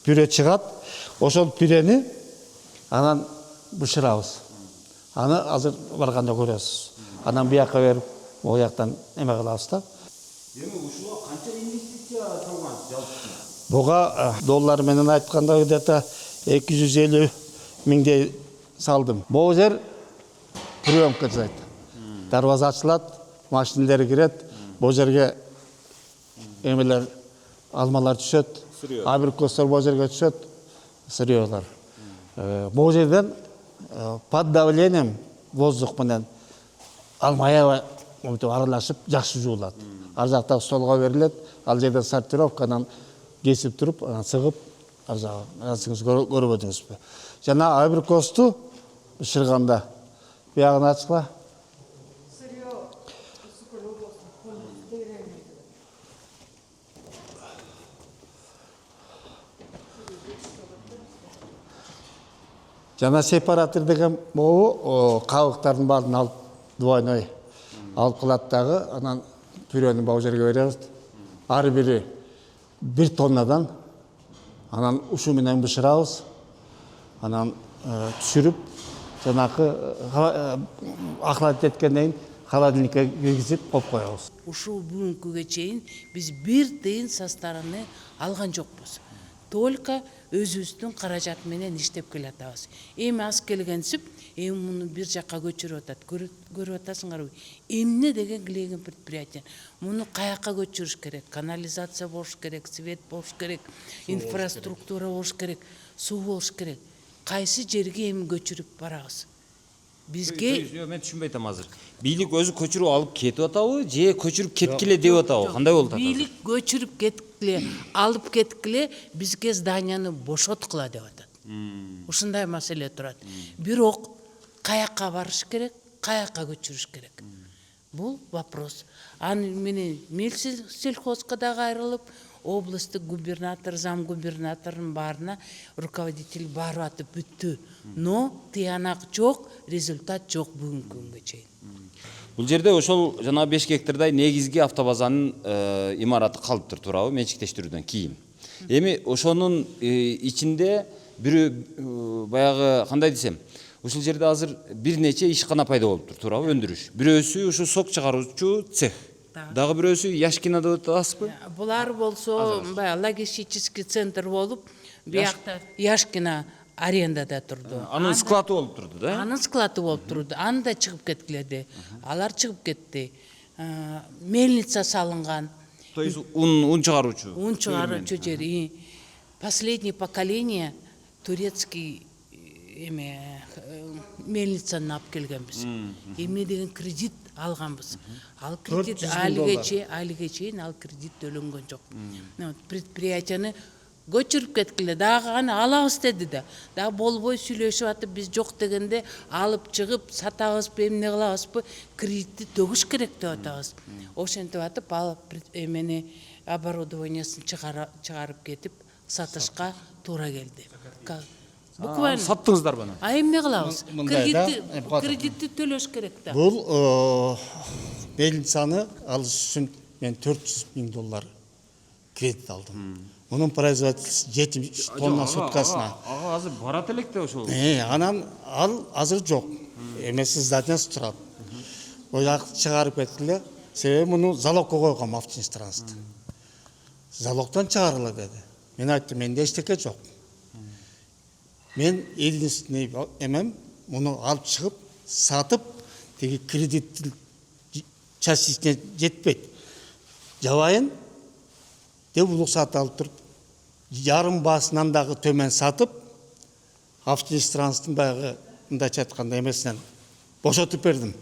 пюре шығады. Ошол пюрені анан бұшырамыз. Аны азыр барғанда көресіз. Анан бияққа беріп, ол жақтан неме қыламыз да. Ушуга канча инвестиция салган жалпы? Буга доллар менен айтканда где-то 250 миңдей салдым. Бул жер приемка жасайт. Дарбаза ачылат, машиналар кирет. Бул жерге эмелер алмалар түшөт, абрикостор бул жерге түшөт, сырьёлар. Бул жерден под давлением воздух менен алмая аралашып жакшы жуулат. Ар жактагы столго берилет, ал жерде сортировкадан кесип туруп, сыгып, ар жагын көрүп өтүңүзбү. Жана абрикосту бышырганда биягын ачкыла. Жана сепаратор деген могу кабыктардын баарын алып двойной алып калат дагы, анан пюрени бул жерге беребиз. Ар бири 1 тоннадан, анан ушу менен бышырабыз. Анан түшүрүп, жанакы ахлат эткенден кийин холодильникке киргизип коюп коебуз. Ушул бүгүнкүгө чейин биз бир тыйын со стороны алган жокпуз. Только өзүбүздүн каражат менен иштеп келатабыз. Эми аз келгенсип, эми муну бир жакка көчүрүп атат. Көрүп атасыңарбы? Эмне деген килеген предприятие. Муну каяка көчүрүш керек? Канализация болуш керек, свет болуш керек, инфраструктура болуш керек, суу болуш керек. Кайсы жерге эми көчүрүп барабыз? Бизге мен түшүнбөй атам азыр. Бийлик өзү көчүрүп алып кетип атабы, же көчүрүп кеткиле деп атабы? Кандай болуп атат? Бийлик көчүрүп кеткиле, алып кеткиле, бизге зданияны бошоткула деп атат. Ушундай маселе турат. Бирок каяка барыш керек, каяка көчүрүш керек. Бул вопрос. Аны менен Мельсельхозго дагы айрылып, областтык губернатор, зам губернатордун баарына руководитель барып атып бүттү. Но тыянак жок, результат жок бүгүнкү күнгө чейин. Бул жерде ошол жана 5 гектардай негизги автобазанын имараты калыптыр, туурабы, менчиктештирүүдөн кийин. Эми ошонун ичинде бирөө баягы кандай десем, ушул жерде азыр бир нече ишкана пайда болуптур, туурабы, өндүрүш. Бирөөсү ушу сок чыгаруучу цех. Дагы бирөөсү Яшкина деп атасызбы? Булар болсо логистический центр болуп, биякта Яшкина арендада турду. Анын склады болуп турду, да? Анын склады болуп турду. Аны да чыгып кеткиледи. Алар чыгып кетти. Мельница салынган. То есть ун чыгаруучу. Un чыгаруучу жери. Последнее поколение турецкий мельницаны алып келгенбиз. Эме деген кредит алганбыз. Ал кредит алыга чейин ал кредит төлөнгөн жок. Предприятияны көчүрүп кеткиле дагы кана алабыз деди да дагы болбой сүйлөшүп атып биз жок дегенде алып чыгып сатабызбы эмне кылабызбы кредитти төгүш керек деп атабыз. Ошентип атып ал эмени оборудованиясын чыгарып кетип сатышка туура келди. Буквально саттыңыздар буну. Эмне кылабыз? Мындай да, Кредитти төлөш керек да. Бұл больницаны алыш үшін мен $400,000 кредит алдым. Оның производительности 7 тонна суткасына. Ага, азыр барат электе ошол. Анан ал азыр жоқ. Эмеси здательность турат. Ояк чыгарып кеткиле. Себеби муну залогко койгом автоинстранство. Залогтон чыгарыла деди. Мен айттым, менде эчтеке жок. Мен единственный эмем муну алып чыгып, сатып, теги кредиттин частичине жетпейт. Жабайын деп уруксат алып туруп, жарым басынан дагы төмен сатып, автоинстранствотун баягы мындайча айтканда эмесинен бошотуп бердим.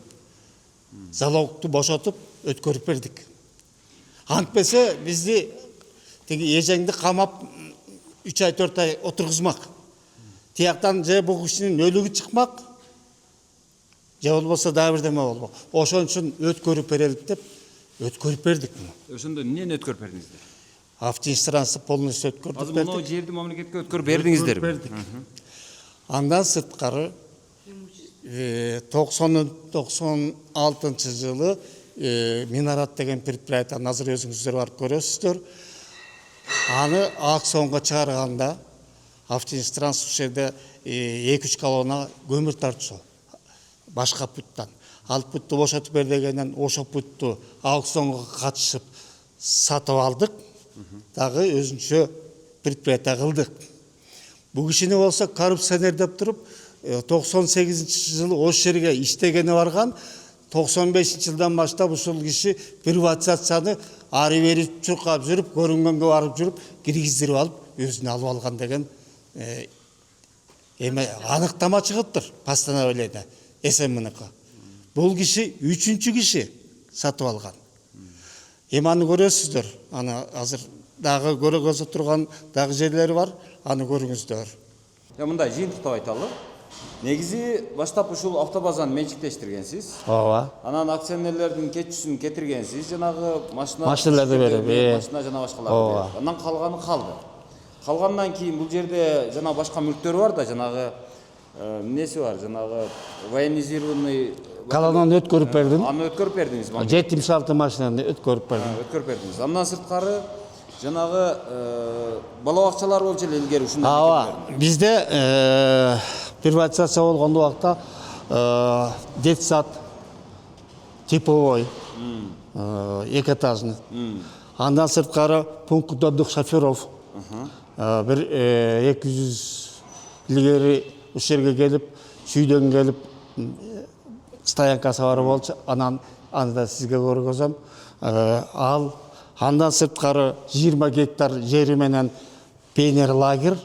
Залогту бошотуп өткөрүп бердик. Антпесе бизди теги эжеңди камап 3 ай 4 ай отургузмак. Тияктан же бул кишинин өлүгү чыкмак, же болбосо дагы бирдеме болмок. Ошон үчүн өткөрүп берелик деп өткөрүп бердик муну. Ошондо эмнени өткөрүп бердиңиздер? Автоинстранство полностью өткөрүп Азыр бердик. муну жерди мамлекетке өткөрүп бердиңиздерби? Бердик. Андан сырткары 96-жылы Минарат деген предприятияны азыр өзүңүздөр барып көрөсүздөр. Аны аукционго чыгарганда автоинстранство жерде 2-3 колонна көмүр тартчу башка путтан. Ал путту бошотуп бер дегенден ошо путту аукционго катышып сатып алдык. Дагы өзүнчө предприятия кылдык. Бул кишини болсо коррупционер деп туруп 98-жылы ошол жерге иштегени барган. 95-жылдан баштап ушул киши приватизацияны ары бери чуркап жүрүп, көрүнгөнгө барып жүрүп, киргиздирип алып, өзүнө алып алган деген эме аныктама чыгыптыр постановление СМНК. Бул киши 3-чү киши сатып алган. Аны көрөсүздөр. Аны азыр дагы көрөгөзө турган дагы жерлери бар. Аны көрүңүздөр. Мындай жыйынтыктап айталы. Негизи баштап ушул автобазаны менчиктештиргенсиз. Ооба. Анан акционерлердин кетчүсүн кетиргенсиз, жанагы Машиналарды берип, машина жана башкаларды берип. Андан калганы калды. Калгандан кийин бул жерде жана башка мүлктөр бар да, жанагы эмнеси бар, жанагы военизированный Каланан өткөрүп бердим. Аны өткөрүп бердиңиз. 76 машинаны өткөрүп бердим. Өткөрүп бердиңиз. Андан сырткары жанагы бала бакчалар болчу эле илгери ушундай. Ооба. Бизде приватизация болгон убакта детсад типовой, экоэтажный. Андан сырткары пункт отдых шоферов. Бир 200 илгери уш жерге келип, сүйдөн келип, стоянкасы бар болчу. Анан анда сизге көргөзөм. Ал андан сырткары 20 гектар жери менен пионер лагерь.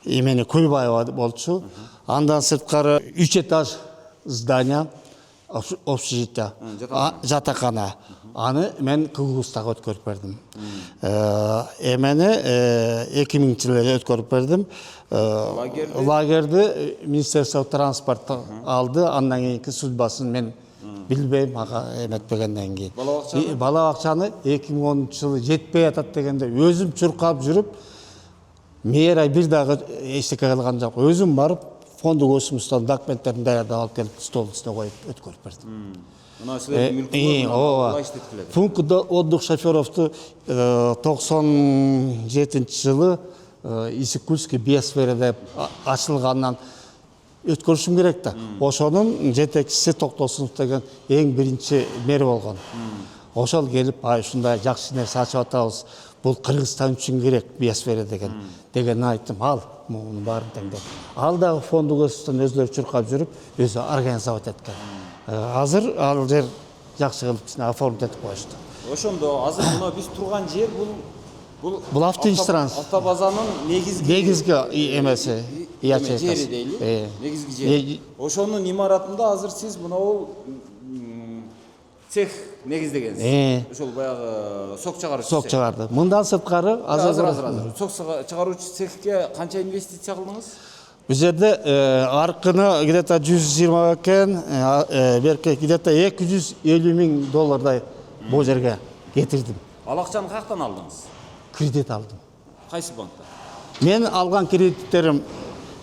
Имени Куйбаева болчу. Андан сырткары 3 этаж здания, общежитие, жатакана. Аны мен Кыгызстага өткөрүп бердим. Эмени 2000-жылы өткөрүп бердим. Лагерди Министерство транспорта алды. Андан кийинки судьбасын мен билбейм, ага эметпегенден кийин. Бала бакчаны 2010-жылы жетпей атат дегенде өзүм чуркап жүрүп, мэр ай бир дагы эчтеке кылган жок. Өзүм барып фондук өсүмдүн документтерин даярдап алып келип стол үстүнө коюп өткөрүп бердим. Мына силердин мүлкүңөр калай иштетилет. Пункт отдых шоферовду 97-жылы Исыкульский биосферада ачылгандан өткөрүшүм керек да. Ошонун жетекчиси Токтосунов деген эң биринчи мэр болгон. Ошол келип, ушундай жакшы нерсе ачып атабыз. Бул Кыргызстан үчүн керек биосфера деген айттым. Ал муну баарын теңдеп. Ал дагы фондук өсүштөн өзлөрү чуркап жүрүп, өзү организовать эткен. Азыр ал жер жакшы кылып оформить этип коюшту. Ошондо азыр мына биз турган жер бул автоинстранство. Автобазанын негизги эмеси, жери дейли. Негизги жери. Ошонун имаратында азыр сиз мынау цех негиздегенсиз. Ошол баягы сок чыгаруучу. Сок чыгарды. Мындан сырткары Азыр. Сок чыгаруучу цехке канча инвестиция кылдыңыз? Бұл жерде арқыны где-то 120 екен, берке где-то 250 мың доллардай бұл жерге кетірдім. Ал акчаны каяктан алдыңыз? Кредит алдым. Кайсы банкта? Мен алған кредиттерім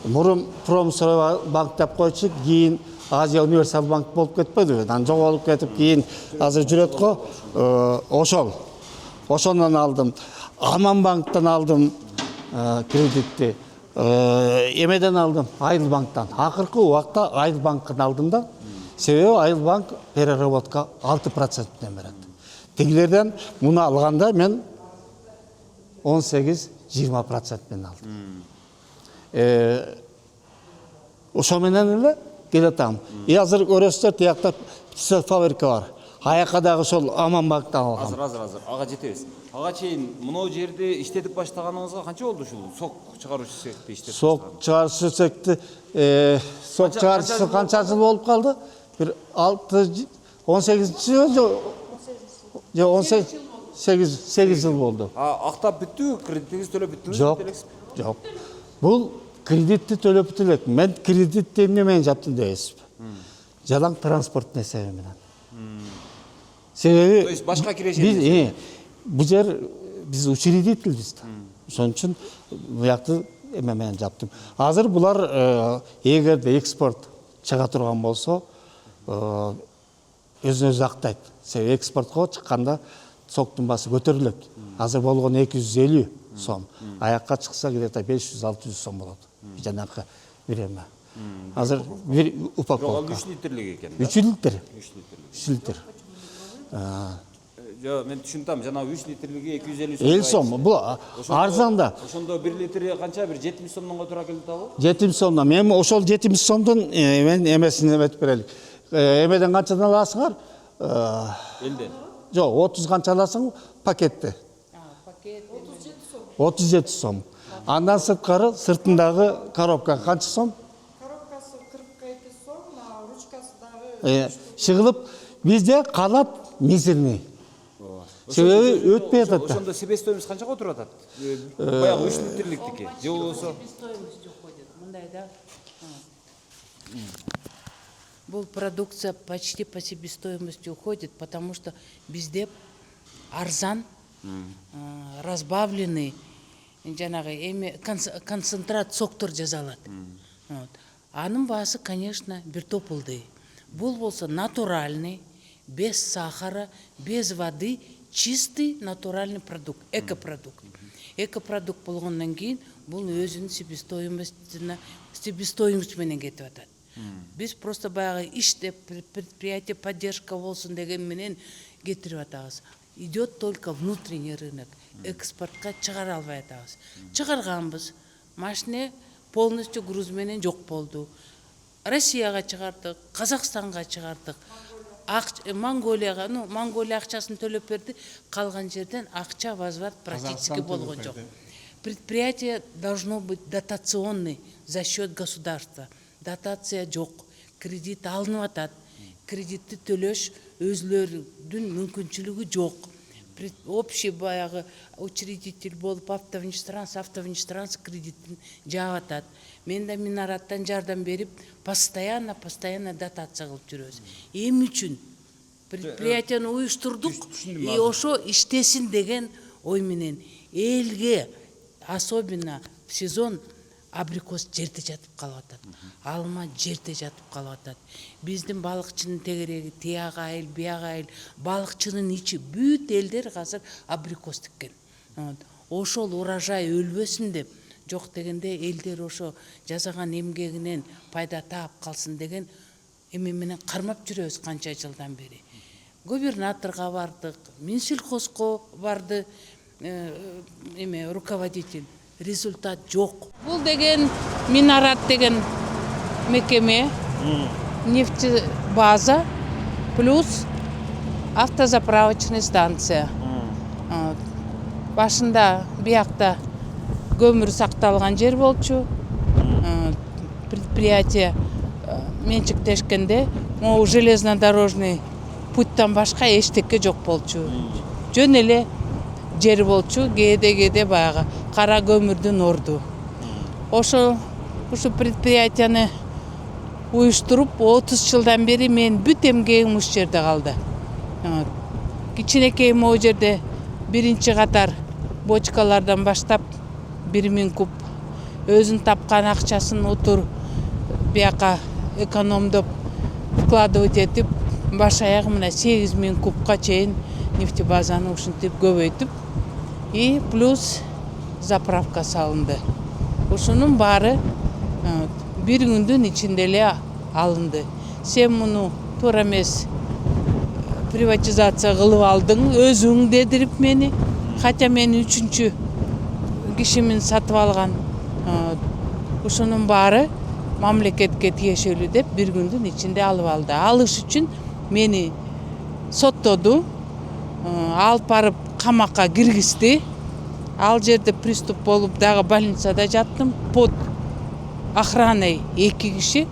мұрын Промстрой банк деп қойшы, кейін Азия универсал банк болып кетпеді. Дан жоғалып кетіп, кейін азыр жүрет қой, ошондан алдым. Аман банктан алдым кредитті. Емеден алдым, Айыл банктан. Ақырқы уақытта Айыл банктан алдым да, себебі Айыл банк переработка 6%-тен береді. Тегілерден мұны алғанда мен 18-20%-тен алдым. Ошоменен эле келетам. Азыр көрөсүздөр тиякта фабрика бар. Аяқадағы сол Аман банктан алгам. Азыр. Ага жетебиз. Ага чейин мынау жерде иштетип баштаганыңызга канча болду ушул сок чыгаруучу цехте иштетип? Сок чыгаруучу цехте сок чыгаруучусу канча жыл болуп калды? Бир 18 жыл, 8 жыл болду. Актап бүттү, кредитиңиз төлөп бүттүңүз? Жок. Бул кредитти төлөп бүт элек. Мен кредитти эмне менен жаптым дейсизби? Жалаң транспорт несеби менен. Себеби То есть башка кирешет. Бул жер биз учредительбиз да. Ошон үчүн буякты эме менен жаптым. Азыр булар эгерде экспорт чыга турган болсо, өзүн-өзү актайт. Себеби экспортко чыкканда соктун баасы көтөрүлөт. Азыр болгон 250 сом. Аякка чыкса где-то 500-600 сом болот. Жанакы береме. Азыр бир упаковка. 3 литрлик экен. 3 литр. 3 литр. Мен түшүнтам, жана 3 литрлиги 250 сом. 50 сом. Бул арзан да. Ошондо 1 литри канча? Бир 70 сомдон туура келди табы? 70 сомдон. Мен ошол 70 сомдон мен эмесин эметип берели. Эмеден канчадан аласыңар? Элден. Жок, 30 канча аласың пакетте. Пакет 37 сом. 37 сом. Андан сырткары сыртындагы коробка канча сом? Коробкасы 42 сом, ручкасы дагы Шыгылып бизде калат мизерный. Себеби өтпөй атат да. Ошондо себестоимость канчага туруп атат? Баягы 3 литрликтики. Же болбосо себестоимость уходит. Мындай да. Бұл продукция почти по себестоимости уходит, потому что бізде арзан, разбавленный, жанагы концентрат соктор жазалат. Анын баасы, конечно, бир топылды. Бұл болса натуральный, без сахара, без воды, чистый натуральный продукт, экопродукт. Экопродукт болгондон кийин бул өзүнүн себестоимость менен кетип атат. Біз просто баягы иштеп, предприятие поддержка болсун деген менен кетирип атабыз. Идет только внутренний рынок. Экспортка чыгара албай атабыз. Чыгарганбыз. Машина полностью груз менен жок болду. Россияга чыгардык, Казакстанга чыгардык. Монголияга, Монголия акчасын төлөп берди, калган жерден акча возврат практически болгон жок. Предприятие должно быть дотационный за счет государства. Дотация жок, кредит алынып атат. Кредитти төлөш өзүлөрүнүн мүмкүнчүлүгү жок. Общий баягы учредитель болуп автовнистранс кредитин жаап атат. Мен да Минараттан жардам берип, постоянно дотация кылып жүрөбүз. Эми үчүн предприятияны уюштурдук, и ошо иштесин деген ой менен элге, особенно в сезон, абрикос жерде жатып калып атат. Алма жерде жатып калып атат. Биздин балыкчынын тегереги тияга айыл, бияга айыл, балыкчынын ичи бүт элдер азыр абрикос тиккен. Ошол урожай өлбөсүн деп, жок дегенде элдер ошо жасаган эмгегинен пайда таап калсын деген эме менен кармап жүрөбүз канча жылдан бери. Губернаторго бардык, Минсельхозго барды руководитель. Результат жок. Бул деген Минарат деген мекеме, нефтебаза плюс автозаправочный станция. Башында биякта көмүр сакталган жер болчу. Предприятие менчиктешкенде, железнодорожный путтан башка эчтеке жок болчу. Жөн эле жер болчу, кээде баягы кара көмүрдүн орду. Ушу предприятияны уюштуруп 30 жылдан бери мен бүт эмгегим ушул жерде калды. Кичинекей могу жерде биринчи катар бочкалардан баштап 1000 куб өзүн тапкан акчасын утур бияка экономдоп вкладывать этип баш аягы мына 8000 кубка чейин нефтебазаны ушинтип көбөйтүп и плюс заправка салынды. Ушунун баары бир күндүн ичинде эле алынды. Сен муну туура эмес приватизация кылып алдың, өзүң дедирип мени, хотя мен 3-чү кишимин сатып алган. Ушунун баары мамлекетке тиешелүү деп бир күндүн ичинде алып алды. Алыш үчүн мени соттоду, алып барып камакка киргизди. Ал жерде приступ болуп дагы больницада жаттым. Под охраной 2 киши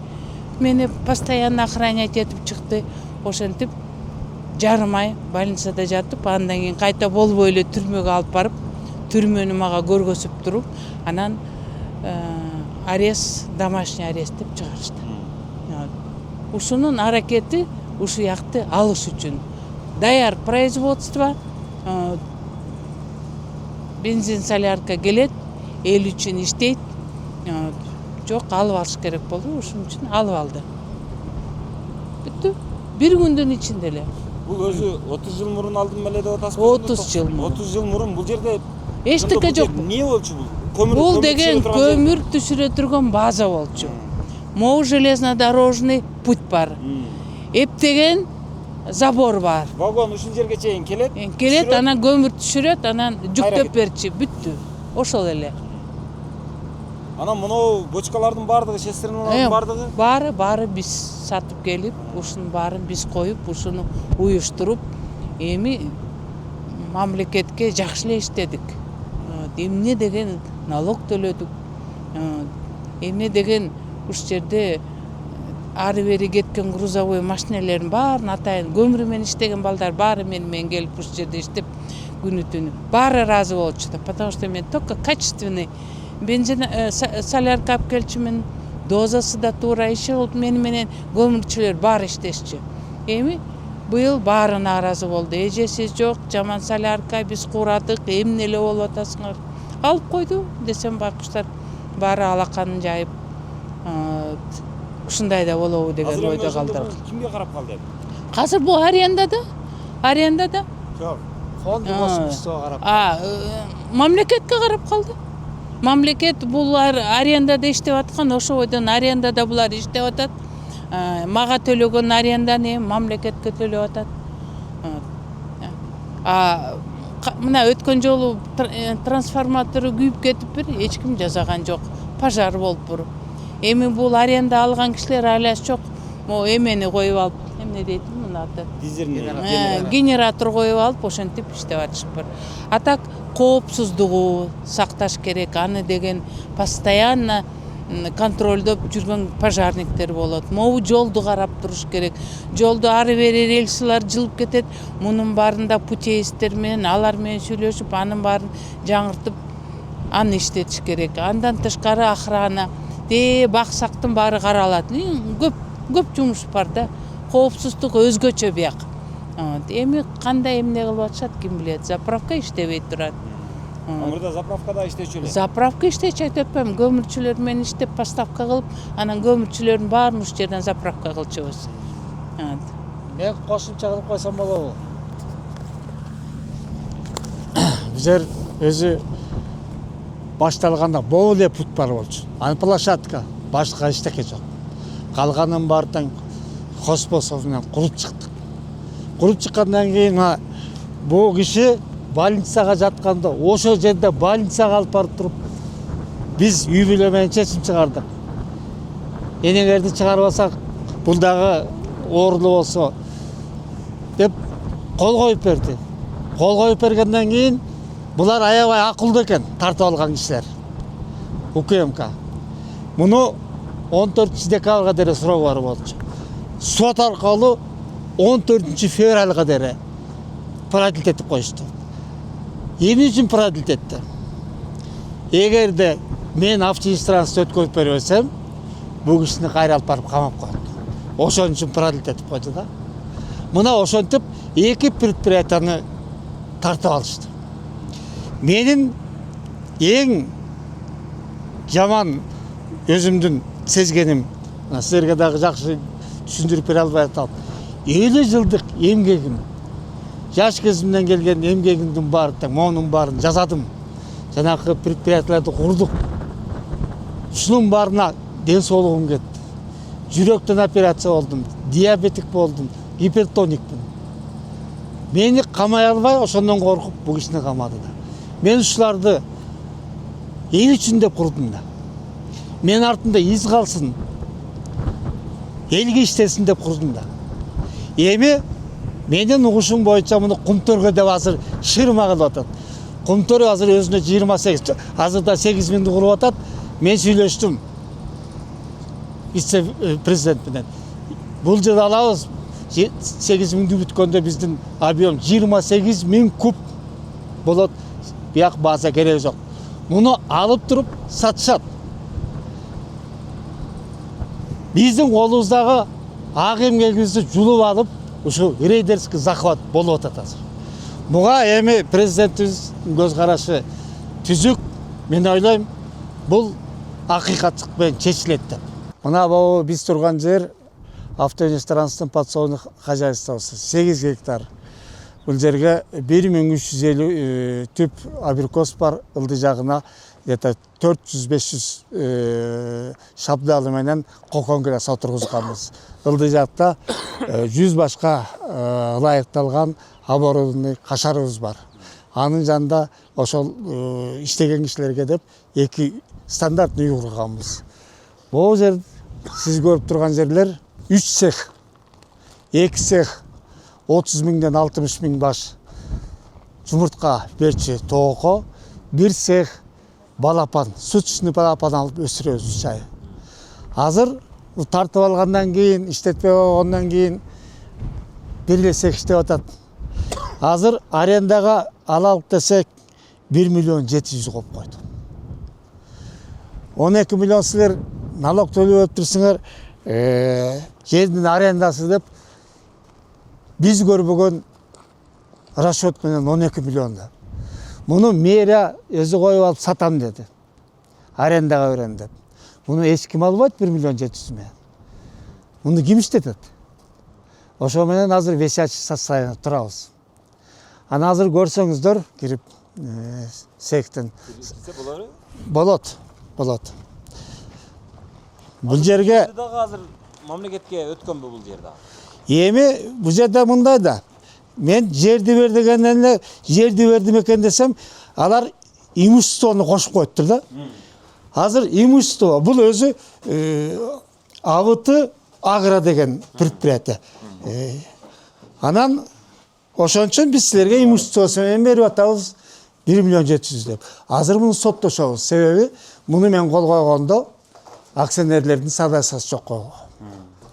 мени постоянно охранять этип чыкты. Ошентип жарым ай больницада жатып, андан кийин кайта болбой эле түрмөгө алып барып, түрмөнү мага көргөзүп туруп, анан арест, домашний арест деп чыгарышты. Ушунун аракети ушу якты алыш үчүн. Даяр производство, бензин солярка келет, эл үчүн иштейт. Жок, алып алыш керек болду, ушун үчүн алып алды. Бүттү. Бир күндүн ичинде эле. Бул өзү 30 жыл мурун алдым эле деп атасыз. 30 жыл мурун. 30 жыл мурун бул жерде эчтеке жок. Эмне болчу бул? Көмүр. Бул деген көмүр түшүрө турган база болчу. Могу железнодорожный путь бар. Эптеген забор бар. Вагон ушул жерге чейин келет. Келет, анан көмүр түшүрөт, анан жүктөп берчи, бүттү. Ошол эле. Анан мынау бочкалардын баардыгы, шестерналардын баардыгы? Баары биз сатып келип, ушунун баарын биз коюп, ушуну уюштуруп, эми мамлекетке жакшы эле иштедик. Эмне деген налог төлөдүк. Эмне деген ушул жерде ары бери кеткен грузовой машинелердин баарын атайын көмүр менен иштеген балдар баары менен келип ушул жерде иштеп күнү түнү. Баары ыраазы болчу да, потому что мен только качественный бензин солярка алып келчүмүн, дозасы да туура иши кылып менен көмүрчүлөр баары иштешчү. Эми быйыл баарына ыраазы болду. Эжеси жок, жаман солярка, биз куурадык, эмне эле болуп атасыңар? Алып койду десем, байкуштар баары алаканын жайып, ушундай да болобу деген ойдо калдыр. Кимге карап калды? Азыр бул арендада. Жок, фонд государствого карап. Мамлекетке карап калды. Мамлекет бул арендада иштеп аткан, ошо бойдон арендада булар иштеп атат. Мага төлөгөн аренданы мамлекетке төлөп атат. Мына өткөн жолу трансформатору күйүп кетип эч ким жазаган жок. Пожар болуп. Эми бул аренда алган кишилер айлаш жок. Мо эмени коюп алып, эмне дейт муну аты? Генератор коюп алып, ошентип иштеп атышып. А так коопсуздугу сакташ керек. Аны деген постоянно контролдоп жүргөн пожарниктер болот. Могу жолду карап туруш керек. Жолду ары бери рельсилар жылып кетет. Мунун баарында путеисттер менен, алар менен сүйлөшүп, анын баарын жаңыртып, аны иштетиш керек. Андан тышкары охрана, баксактын баары каралат. Көп жумуш бар да. Коопсуздук өзгөчө бияк. Эми кандай эмне кылып атышат, ким билет. Заправка иштебей турат. Мурда заправкада иштечү эле. Заправка иштечү айтпайм, көмүрчүлөр менен иштеп поставка кылып, анан көмүрчүлөрдүн баарын ушул жерден заправка кылчубуз. Мен кошумча кылып койсом болобу? Бул жер өзү башталганда бул эле путь бар болчу. Аны площадка, башка эчтеке жок. Калганын баардын хозпособ менен куруп чыктык. Куруп чыккандан кийин бул киши больницага жатканда ошол жерде больницага алып барып туруп биз үй бүлө менен чечим чыгардык. Энеңерди чыгарбасак бул дагы оорлуу болсо деп кол коюп берди. Кол коюп бергенден кийин булар аябай акылдуу экен, тартып алган кишилер. УКМК. Муну 14 декабрга дейин суроо бар болчу. Сот аркылуу 14 февралга дери продлить этип коюшту. Эмне үчүн продлить этти? Эгерде мен автоинструктажды өткөрүп бербесем, бул кишини кайра алып барып камап коет. Ошон үчүн продлить этип койду да. Мына ошентип эки предприятияны тартып алышты. Менин эң жаман өзүмдүн сезгеним, силерге дагы жакшы түшүндүрүп бере албай атам. 50 жылдык эмгегим, жаш кезимден келген эмгегимдин баарын, монун баарын жасадым. Жанагы предприятияларды курдук. Ушунун баарына ден соолугум кетти. Жүрөктөн операция болдум, диабетик болдум, гипертоникпин. Мени камай албай, ошондон коркуп бул кишини камады да. Мен ушуларды эл үчүн деп курдум да. Мен артында из калсын, элге иштесин деп курдум да. Эми менин угушум боюнча муну Кумтөргө деп азыр шырма кылып атат. Кумтөр азыр өзүнө 28, азырда 8.000 куруп атат. Мен сүйлөштүм вице-президент менен. Бул жылы алабыз 8.000 бүткөндө биздин объем 28.000 куб болот. Бияк база кереги жок. Муну алып туруп сатышат. Биздин колубуздагы ак эмгегибизди жулуп алып, ушу рейдерский захват болуп атат азыр. Буга эми президентибиздин көз карашы түзүк. Мен ойлойм, бул акыйкаттык менен чечилет деп. Мына бул биз турган жер автоинструктаждын подсобный хозяйствосу 8 гектар. Бул жерге 1350 түп абрикос бар, ылдый жагына где-то 400-500 шабдалы менен коконгресс отургузганбыз. Ылдый жакта 100 башка ылайыкталган оборудованный кашарыбыз бар. Анын жанында ошол иштеген кишилерге деп 2 стандартный үй курганбыз. Бул жер сиз көрүп турган жерлер 3 цех. 2 цех 30 миңден 60 миң баш жумуртка берчи тоoko, 1 цех балапан, суточный балапан алып өстүрөбүз чай. Азыр тартып алгандан кийин, иштетпей койгондон кийин бир эле цех иштеп атат. Азыр арендага алалык десек 1 миллион 700 коюп койду. 12 миллион силер налог төлөп өттүрсүңөр, жердин арендасы деп биз көрбөгөн расчет менен 12 миллион да. Муну мэрия өзү коюп алып сатам деди. Арендага берем деп. Муну эч ким албайт 1 миллион 700 менен. Муну ким иштетет? Ошо менен азыр висячий состояние турабыз. Аны азыр көрсөңүздөр кирип сектен болот. Бул жерге дагы азыр мамлекетке өткөнбү бул жер дагы? Эми бул жерде мындай да. Мен жерди бер дегенден эле жерди бердим экен десем, алар имуществону кошуп коюптур да. Азыр имущество бул өзү АВТ Агро деген предприятие. Анан ошон үчүн биз силерге имуществосун менен берип атабыз 1 миллион 700 деп. Азыр муну соттошобуз. Себеби муну мен кол койгондо акционерлердин согласиясы жок койгон.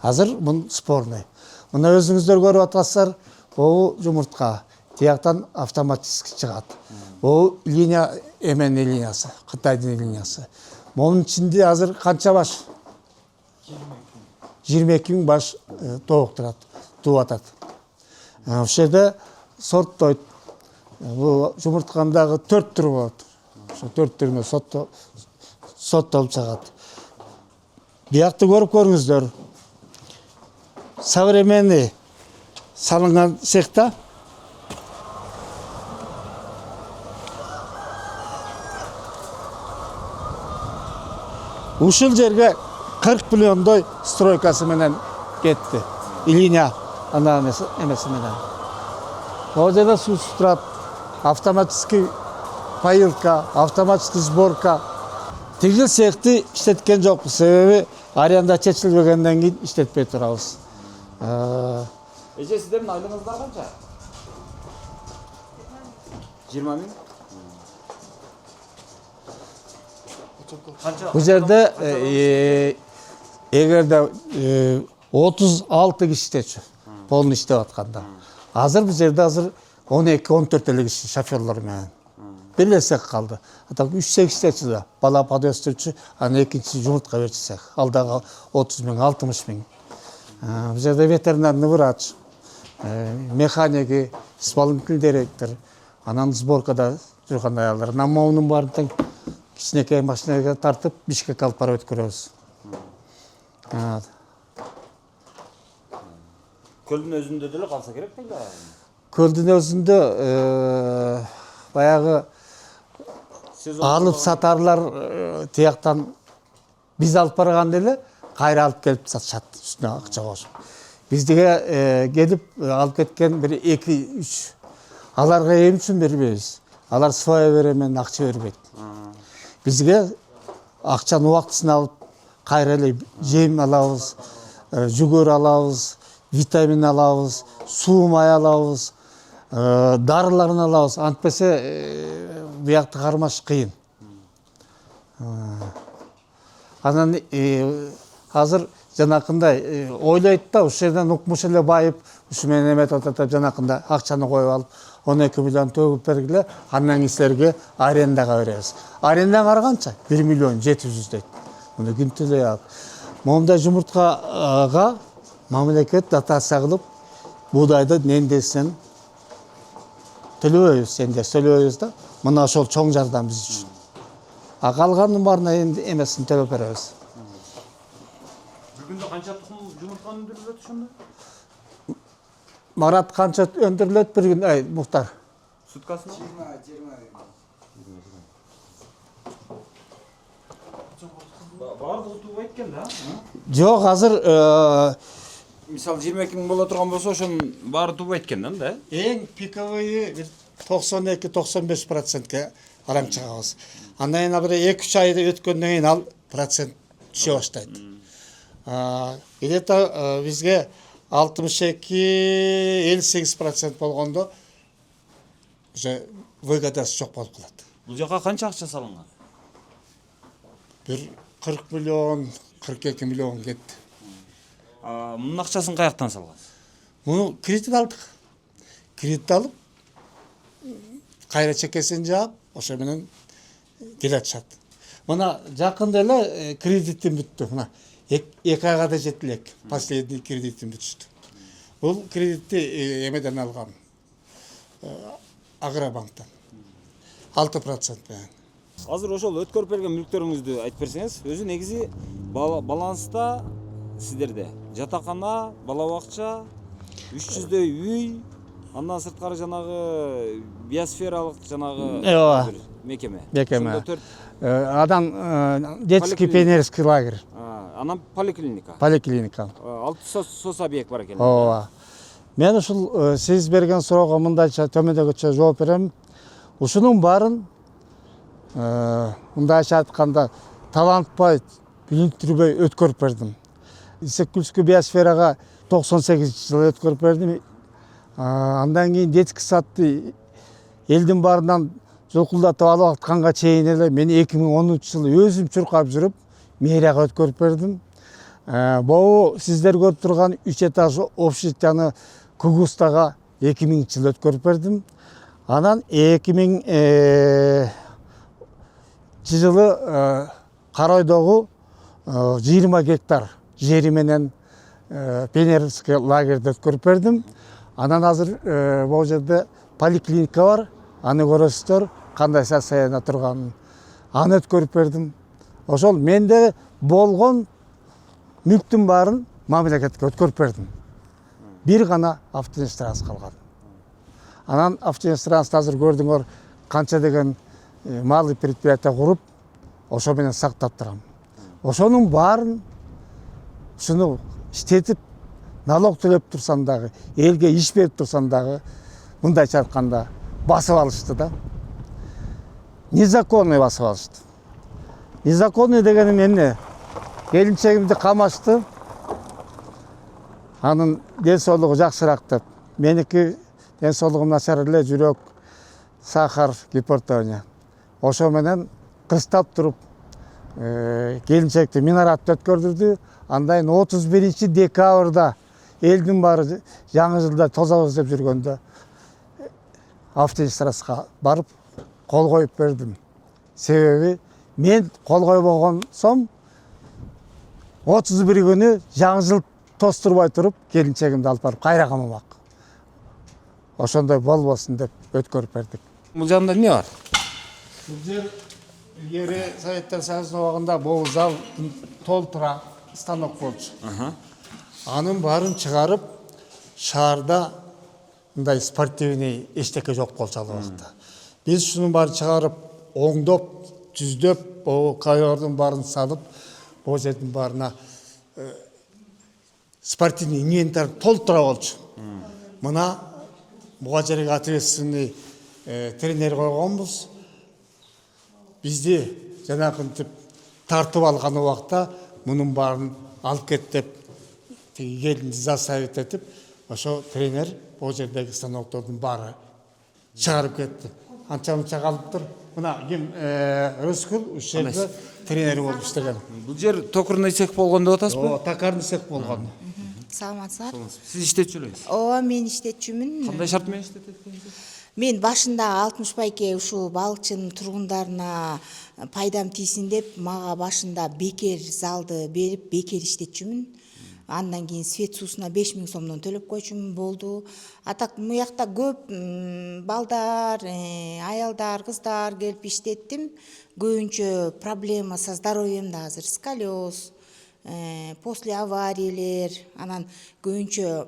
Азыр бул спорный. Мына өзүңүздөр көрүп атасыздар, бул жумуртка тияктан автоматически чыгат. Бул линия эмен линиясы, Кытайдын линиясы. Монун ичинде азыр канча баш? 22 миң баш тоок турат, тууп атат. Ошол жерде сорттойт. Бул жумурткандагы 4 түрү болот. Ошо 4 түрүнө соттолуп чыгат. Биякты көрүп көрүңүздөр. Современный салынган цехта ушул жерге 40 миллиондой стройкасы менен кетти. Линия ана эмеси менен. Ол жерде суу турат, автоматический поилка, автоматический сборка. Тигил цехти иштеткен жокпуз, себеби аренда чечилбегенден кийин иштетпей турабыз. Эже сиздердин айлыгыңыздар канча? 20 миң? Бул жерде эгерде 36 киши иштечү. полный иштеп атканда. Азыр биз жерде азыр 12-14 эле киши шоферлор менен. Бир цех калды. Так 3-8 чечиле бала подъездчу, анан экинчи жумуртка берчү цех. Алдагы 30 миң, 60 миң. Биз жерде ветеринарный врач, механики, исполнительный директор, анан сборкада жүргөн аялдар. Намоонун баарын тең кичинекей машинага тартып Бишкекке алып барып өткөрөбүз. Көлдүн өзүндө деле калса керек дейли. Көлдүн өзүндө баягы алып сатарлар тияктан биз алып барганда эле кайра алып келип сатышат, үстүнө акча кошуп. Биздиге келип алып кеткен бир 2-3 аларга эм үчүн бербейбиз. Алар своя беремен акча бербейт. Бизге акчаны убактысына алып кайра эле жем алабыз, жүгөр алабыз, витамин алабыз, суу май алабыз, дарыларын алабыз. Антпесе буякты кармаш кыйын. Анан азыр жанакындай ойлойт да, ушул жерден укмуш эле байып, ушу менен эметип атат, жанакында акчаны коюп алып, 12 миллион төгүп бергиле, андан кийин арендага беребиз. Аренда карганча 1 миллион 700 дейт. Муну күнтүлөй алып. Момундай жумурткага мамлекет дотация кылып, буудайды нендесин төлөбөйбүз, энди төлөбөйбүз да. Мына ошол чоң жардам биз үчүн. А калганын баарына энди эмесин төлөп беребиз. Бир күндө канча тукум жумуртка өндүрүлөт ошондо? Марат канча өндүрүлөт бир күн, Мухтар? Суткасына? 20. Баардыгы туубайт экен да? Жок, азыр Мисалы 22 миң боло турган болсо, ошонун баары туубайт экен да? эң пиковый 92-95%ке арам чыгабыз. Андан кийин бир 2-3 ай өткөндөн кийин ал процент түшө баштайт. Где-то бизге 62-58% болгондо уже выгодасы жок болуп калат. Бул жака канча акча салынган? Бир 40 миллион, 42 миллион кетти. Мунун акчасын каяктан салгансыз? Муну кредит алдык. Кредит алып, кайра чекесин жаап, ошо менен келатышат. Мына жакында эле кредитим бүттү. Мына 2 айга да жетти элек. Последний кредитим бүтүштү. Бул кредитти эмеден алгам. Агробанктан. 6% менен. Азыр ошол өткөрүп берген мүлктөрүңүздү айтып берсеңиз, өзү негизи баланста сиздерде жатакана, бала бакча, 300дөй үй, андан сырткары жанагы биосфералык жанагы мекеме. Адан детский пионерский лагерь. Анан поликлиника. 6 сос объект бар экен. Ооба. Мен ушул сиз берген суроого мындайча төмөндөгүчө жооп берем. Ушунун баарын мындайча айтканда талантпай, билиндирбей өткөрүп бердим. Исеккүлскү биосферага 98-жылы өткөрүп бердим. Андан кийин детский садты элдин баарынан жолкулдатып алып атканга чейин эле мен 2013-жылы өзүм чуркап жүрүп мэрияга өткөрүп бердим. Бул сиздер көрүп турган 3 этаж общежитияны Кугустага 2000-жылы өткөрүп бердим. Анан 2000 жылы Каройдогу 20 гектар жери менен пионерский лагерьде өткөрүп бердим. Анан азыр бул жерде поликлиника бар. Аны көрөсүздөр, кандай состояниеда турганын. Аны өткөрүп бердим. Ошол менде болгон мүлктүн баарын мамлекетке өткөрүп бердим. Бир гана автоинстранс калган. Анан автоинстранс азыр көрдүңөр канча деген малый предприятие куруп, ошо менен сактап турам. Ошонун баарын ушуну иштетип, налог төлөп турсам дагы, элге иш берип турсам дагы, мындайча айтканда басып алышты да. Незаконный басып алышты. Незаконный дегеним эмне? Келинчегимди камашты. Анын ден соолугу жакшыраак деп. Меники ден соолугум начар эле, жүрөк, сахар, гипертония. Ошо менен кыстап туруп келинчекти минаратты өткөрдүрдү. Андан 31 декабрда элдин баары жаңы жылда тозабыз деп жүргөндө автоинстрассқа барып кол коюп бердим. Себеби мен кол койбогон соң 31 күнү жаңы жыл тостурбай туруп келинчегимди алып барып кайра камамак. Ошондой болбосун деп өткөрүп бердик. Бул жагында эмне бар? Бул жер илгери Советтер Союзунун убагында бул зал толтура станок болчу. Анын баарын чыгарып, шаарда мындай спортивный эчтеке жок болчу ал убакта. Биз ушунун баарын чыгарып, оңдоп, түздөп, ковёрдун баарын салып, бул жердин баарына спортивный инвентарь толтура болчу. Мына буга жерге ответственный тренер койгонбуз. Бизди жанакынтип тартып алган убакта мунун баарын алып кет деп тиги келинди заставить этип, ошо тренер бул жердеги станоктордун баары чыгарып кетти. Анча-мынча калыптыр. Мына ким Рыскул ушул жерде тренер болуп иштеген. Бул жер токарный цех болгон деп атасызбы? Токарный цех болгон. Саламатсыздар. Сиз иштетчү элеңиз. Ооба, мен иштетчүмүн. Кандай шарт менен иштетет экенсиз? Мен башында 60 пайке ушул балыкчынын тургундарына пайдам тийсин деп, мага башында бекер залды берип, бекер иштетчүмүн. Андан кийин свет суусуна 5000 сомдон төлөп койчумун, болду. А так муякта көп балдар, аялдар, кыздар келип иштеттим. Көбүнчө проблема со здоровьемда азыр сколиоз, после авариялер, анан көбүнчө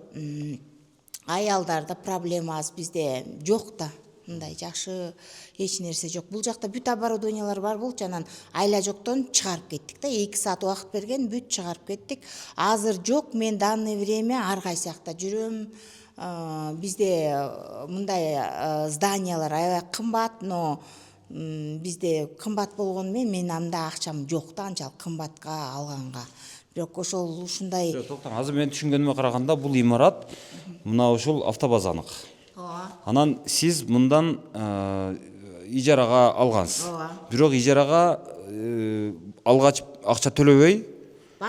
аялдарда проблема аз, бизде жок да. Мындай жакшы эч нерсе жок. Бул жакта бүт оборудованиялар бар болчу, анан айла жоктон чыгарып кеттик да. 2 саат убакыт берген, бүт чыгарып кеттик. Азыр жок, мен данный время ар кайсы жакта жүрөм. Бизде мындай зданиялар аябай кымбат, но бизде кымбат болгону менен мен анда акчам жок да, анчалык кымбатка алганга. Бирок ошол ушундай. Токтор, азыр мен түшүнгөнүмө караганда бул имарат мына ушул автобазанык. Анан сиз мындан ижарага алгансыз. Бирок ижарага алгач акча төлөбөй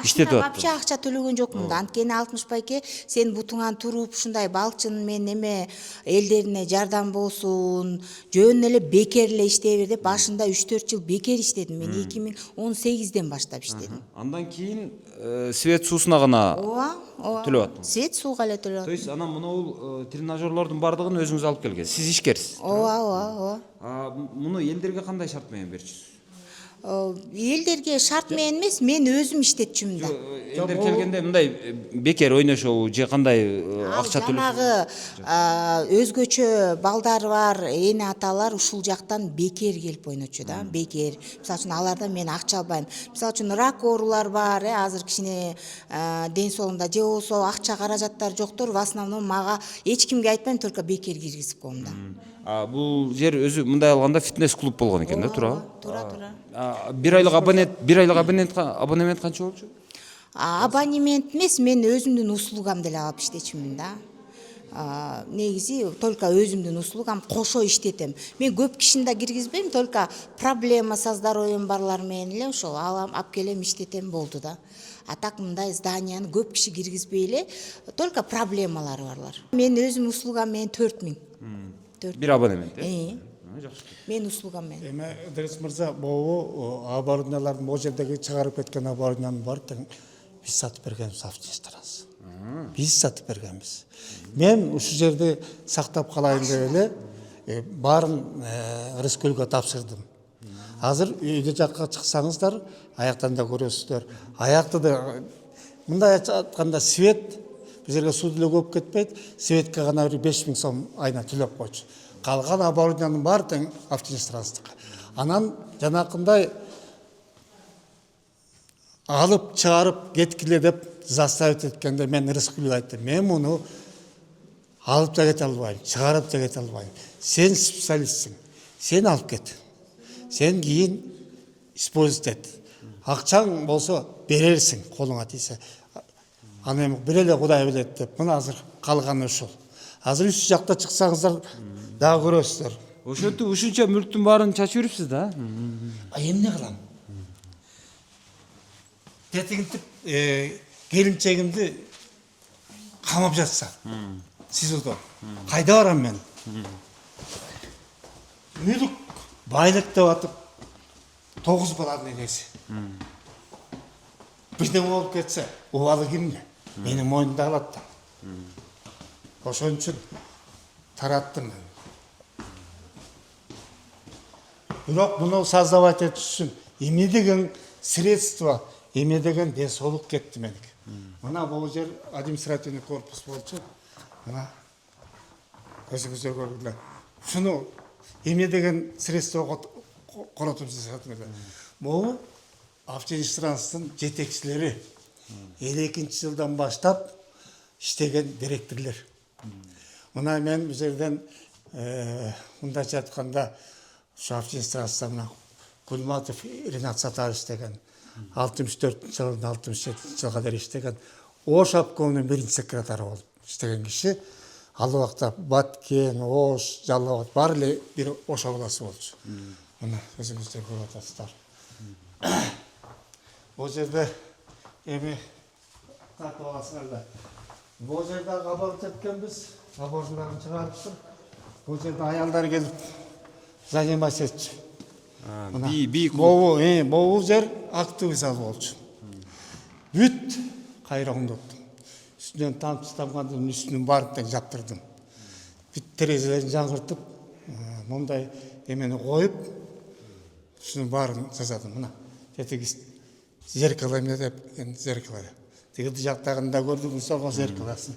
иштетип атты. Вообще акча төлөгөн жокмун да. Анткени 60 пайке сен бутуңан туруп ушундай балыкчынын мен эме элдерине жардам болсун, жөн эле бекер эле иштей бер деп башында 3-4 жыл бекер иштедим. Мен 2018ден баштап иштедим. Андан кийин свет суусуна гана төлөп аттыңыз. Свет сууга эле төлөп То аттым. есть анан мына тренажерлордун бардыгын өзүңүз алып келгенсиз. Сиз ишкерсиз. Ооба. Муну элдерге кандай шарт менен берчүсүз? Элдерге шарт менен эмес, мен өзүм иштетчүмүн да. Элдер келгенде мындай бекер ойношобу же кандай акча төлөп? Жанагы өзгөчө балдар бар, эне аталар ушул жактан бекер келип ойночу да, бекер. Мисалы үчүн алардан мен акча албайм. Мисалы үчүн рак оорулар бар, азыр кичине ден соолугунда же болсо акча каражаттар жоктор, в основном мага эч кимге айтпайм, только бекер киргизип коем да. Бул жер өзү мындай алганда фитнес клуб болгон экен да, туурабы? Тура. Бир айлык абонемент канча болчу? Абонемент эмес, мен өзүмдүн услугам деле алып иштечүмүн да. Негизи только өзүмдүн услугам кошо иштетем. Мен көп кишини да киргизбейм, только проблема со здоровьем барлар менен эле ошол алам, алып келем, иштетем, болду да. А так мындай зданияны көп киши киргизбей эле, только проблемалары барлар. Мен өзүм услугам менен 4000. Бир абонемент, Жакшы. Мен услугам менен. Эме Ыдырыс мырза, бул оборудованиялардын бул жердеги чыгарып кеткен оборудованиянын баарын биз сатып бергенбиз, автоинстранс. Биз сатып бергенбиз. Мен ушул жерди сактап калайын деп эле баарын Рыскүлгө тапшырдым. Азыр үйдө жакка чыксаңыздар, аяктан да көрөсүздөр. Аякты да мындай айтканда свет, бул жерге суу деле көп кетпейт, светке гана 5000 сом айына төлөп койчу. Калган оборудованиянын баары тең автоинстранстыкка. Анан жанакындай алып чыгарып кеткиле деп заставить эткенде мен Рыскүлгө айттым. Мен муну алып да кете албайм, чыгарып да кете албайм. Сен специалистсиң. Сен алып кет. Сен кийин использовать эт. Акчаң болсо берерсиң, колуңа тийсе. Аны эми бир эле Кудай билет деп. Мына азыр калганы ушул. Азыр үч жакта чыксаңыздар дагы көрөсүздөр. Ошентип ушунча мүлктүн баарын чачып жүрүпсүз да? Эмне кылам? Тетигинтип келинчегимди қамап жатса СИЗОда қайда барам мен? Мүлік байлық деп атып 9 баланың енесі. Бірден болып кетсе, обалы кімде? Менің мойнымда қалады. Ошон үчүн тараттым. Бирок муну создавать этиш үчүн эме деген средства, эме деген денсаулык кетти меники. Мына бул жер административный корпус болчу. Мына өзүңүздөр көргүлөр. Шуну эме деген средства коротуп жасадым. Бул автоинстранстын жетекчилери 52 жылдан баштап иштеген директорлор. Мына мен бул жерден мындайча айтканда ушу автоинстранстта мына Кулматов Ринат Сатаевич деген 64 жылдан 67 жылга дейин иштеген Ош обкомунун биринчи секретары болуп иштеген киши. Ал убакта Баткен, Ош, Жалал Абад баары эле бир Ош областы болчу. Мына өзүңүздөр көрүп атасыздар. Бул жерде эми тартып аласыңар да. Бул жерде аборт эткенбиз, абортундарын чыгарыптыр. Бул жерде аялдар келип заниматься этчү. Бул жер актовый зал болчу. Бүт кайра оңдоттум. Үстүнөн тамчы тамгандын үстүнүн баарын жаптырдым. Бүт терезелерин жаңгыртып, мындай эмени коюп, ушунун баарын жасадым. Мына тетиги зеркало эмне деп, зеркало. Тиги жактагында көрдүңүз ого зеркалосын.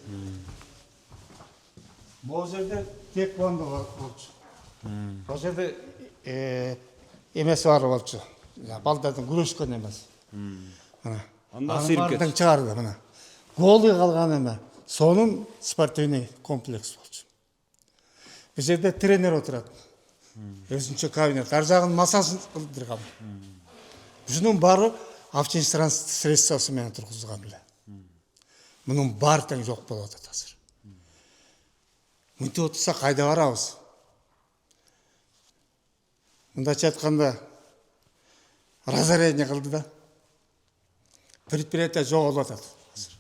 Бул жерде теквондо болчу. Бул жерде эмеси бар болчу. Балдардын күрөшкөн эмес. Мына. Анда чыгарды мына. Голый калган эме. Сонун спортивный комплекс болчу. Бул жерде тренер отурат. Өзүнчө кабинет. Ар жагын массасын кылдырган. Ушунун баары автоинстранс средствосы менен тургузулган эле. Мунун баары тең жок болуп атат азыр. Мынтип отурса кайда барабыз? Мындайча айтканда разорение кылды да. Предприятие жоголуп атат азыр.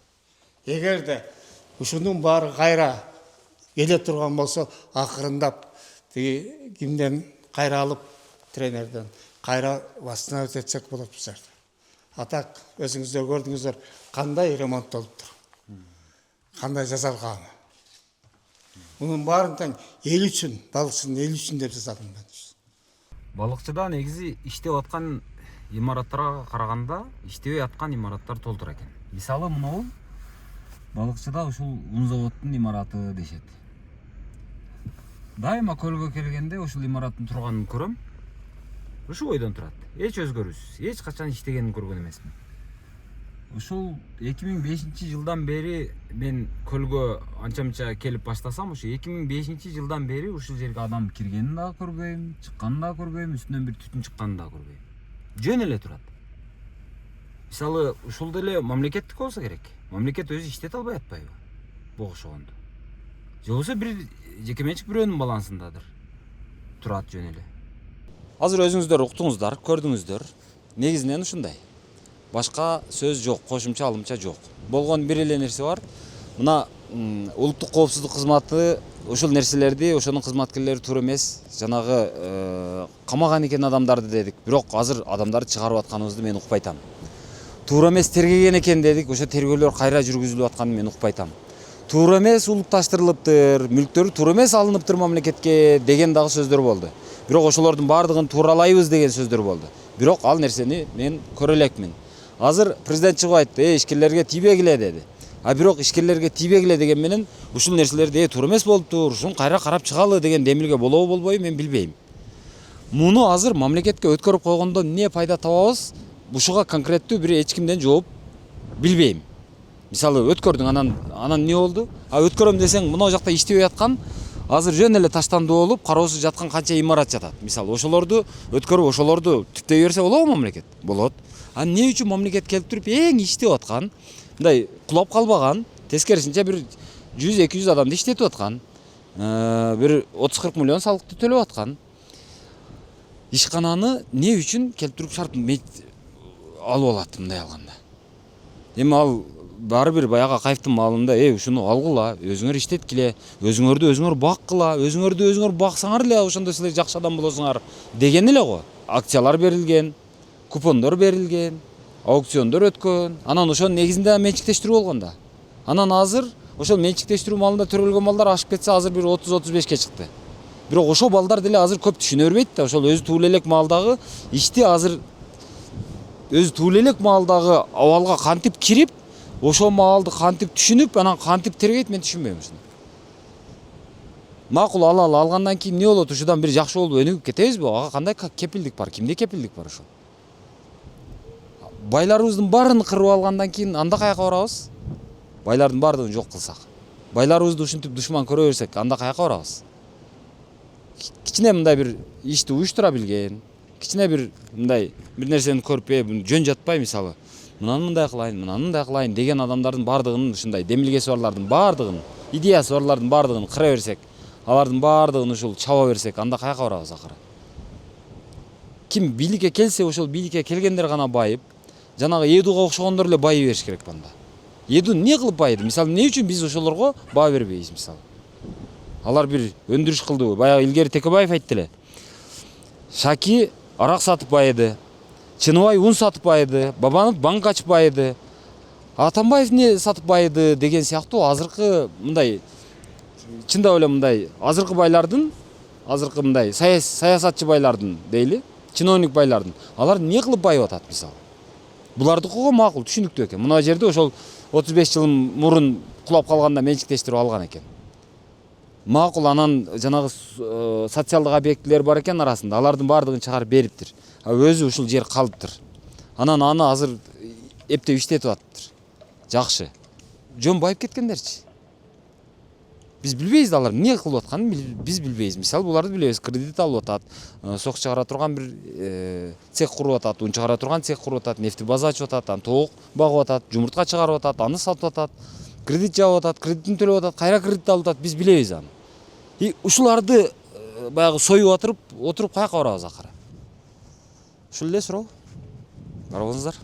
Эгерде ушунун баары кайра келе турган болсо, акырындап тиги кимден кайра алып тренерден кайра восстановить этсек болот бизер. А так өзүңүздөр көрдүңүздөр кандай ремонттолуптур. Кандай жасалган. Мунун баарын тең эл үчүн, балыкчынын эл үчүн деп жасадым мен. Балыкчыда негизи иштеп аткан имараттарга караганда иштебей аткан имараттар толтур экен. Мисалы мынау балыкчыда ушул un заводдун имараты дешет. Дайыма көлгө келгенде ушул имараттын турганын көрөм. Ушул ойдон турат. Эч өзгөрүүсүз, эч качан иштегенин көргөн эмесмин. Ушул 2005 жылдан бери мен көлгө анча-мынча келип баштасам, ушу 2005 жылдан бери ушул жерге адам киргенин дагы көрбөйм, чыкканын дагы көрбөйм, үстүнөн бир түтүн чыкканын дагы көрбөйм. Жөн эле турат. Мисалы, ушул деле мамлекеттик болсо керек. Мамлекет өзү иштете албай атпайбы? Буга окшогондо. Же болбосо бир жекеменчик бирөөнүн балансындадыр. Турат жөн эле. Азыр өзүңүздөр уктуңуздар, көрдүңүздөр. Негизинен ушундай. Башка сөз жок, кошумча алымча жок. Болгон бир эле нерсе бар. Мына улуттук коопсуздук кызматы ушул нерселерди, ошонун кызматкерлери туура эмес, жанагы камаган экен адамдарды дедик. Бирок азыр адамдарды чыгарып атканыбызды мен укпай атам. Туура эмес тергеген экен дедик, ошо тергөөлөр кайра жүргүзүлүп атканын мен укпай атам. Туура эмес улукташтырылыптыр, мүлктөрү туура эмес алыныптыр мамлекетке деген дагы сөздөр болду. Бирок ошолордун баардыгын тууралайбыз деген сөздөр болду. Бирок ал нерсени мен көрө элекмин. Азыр президент чыгып айтты, ишкерлерге тийбегиле деди. А бирок ишкерлерге тийбегиле деген менен ушул нерселерди туура эмес болуптур, ушун кайра карап чыгалы деген демилге болобу болбойбу мен билбейм. Муну азыр мамлекетке өткөрүп койгондо эмне пайда табабыз? Ушуга конкреттүү бир эч кимден жооп билбейм. Мисалы өткөрдүң, анан эмне болду? А өткөрөм десең, мына жакта иштебей аткан азыр жөн эле таштандуу болуп, кароосуз жаткан канча имарат жатат. Мисалы ошолорду өткөрүп, ошолорду түптөй берсе болобу мамлекет? Болот. А эмне үчүн мамлекет келип туруп эң иштеп аткан, мындай кулап калбаган, тескерисинче бир 100-200 адамды иштетип аткан, бир 30-40 миллион салыкты төлөп аткан ишкананы эмне үчүн келип туруп шарт алып алат мындай алганда? Эми ал баары бир баягы Акаевдин маалында ушуну алгыла, өзүңөр иштеткиле, өзүңөрдү өзүңөр баккыла, өзүңөрдү өзүңөр баксаңар эле ошондо силер жакшы адам болосуңар деген эле го. Акциялар берилген, купондор берилген, аукциондор өткөн. Анан ошонун негизинде менчиктештирүү болгон да. Анан азыр ошол менчиктештирүү малында төрөлгөн малдар ашып кетсе азыр бир 30-35ке чыкты. Бирок ошол балдар деле азыр көп түшүнө бербейт да. Ошол өзү туулы элек маалдагы ишти азыр өзү туулы элек маалдагы абалга кантип кирип, ошол маалды кантип түшүнүп, анан кантип тергейт, мен түшүнбөйм ушуну. Макул алгандан кийин эмне болот? Ушудан бир жакшы болуп өнүгүп кетебизби? Ага кандай кепилдик бар? Кимде кепилдик бар ошол? Байларыбыздын баарын кырып алгандан кийин анда каяка барабыз? Байлардын баардыгын жок кылсак, байларыбызды ушинтип душман көрө берсек, анда каяка барабыз? Кичине мындай бир ишти уюштура билген, кичине бир мындай бир нерсени көрүп, жөн жатпай мисалы, мынаны мындай кылайын деген адамдардын баардыгын, ушундай демилгеси барлардын баардыгын, идеясы барлардын баардыгын кыра берсек, алардын баардыгын ушул чаба берсек, анда каяка барабыз акыры? Ким бийликке келсе, ошол бийликке келгендер гана байып, жанагы Эдуга окшогондор эле байый бериш керек банда. Эду эмне кылып байыды? Мисалы, эмне үчүн биз ошолорго баа бербейбиз мисалы? Алар бир өндүрүш кылдыбы? Баягы илгери Текебаев айтты эле. Шаки арак сатып байыды, Чыныбай ун сатып байыды, Бабанов банк ачып байыды, Атамбаев эмне сатып байыды деген сыяктуу азыркы мындай чындап эле мындай азыркы байлардын, азыркы мындай саясатчы байлардын дейли, чиновник байлардын, алар эмне кылып байып атат мисалы? Булардыкыга макул, түшүнүктүү экен. Мына жерде ошол 35 жыл мурун кулап калганда менчиктештирип алган экен. Макул, анан жанагы социалдык объектилер бар экен арасында, алардын баардыгын чыгарып бериптир. Өзү ушул жер калыптыр. Анан аны азыр эптеп иштетип атыптыр. Жакшы. Жөн байып кеткендерчи. Биз билбейбиз алар эмне кылып атканын, биз билбейбиз. Мисалы, буларды билебиз, кредит алып атат, сок чыгара турган бир цех куруп атат, ун чыгара турган цех куруп атат, нефтебаза ачып атат, анан тоок багып атат, жумуртка чыгарып атат, аны сатып атат, кредит жаап атат, кредитин төлөп атат, кайра кредит алып атат, биз билебиз аны. И ушуларды баягы союп отуруп каяка барабыз акыры? Ушул эле суроо. Барабыңыздар.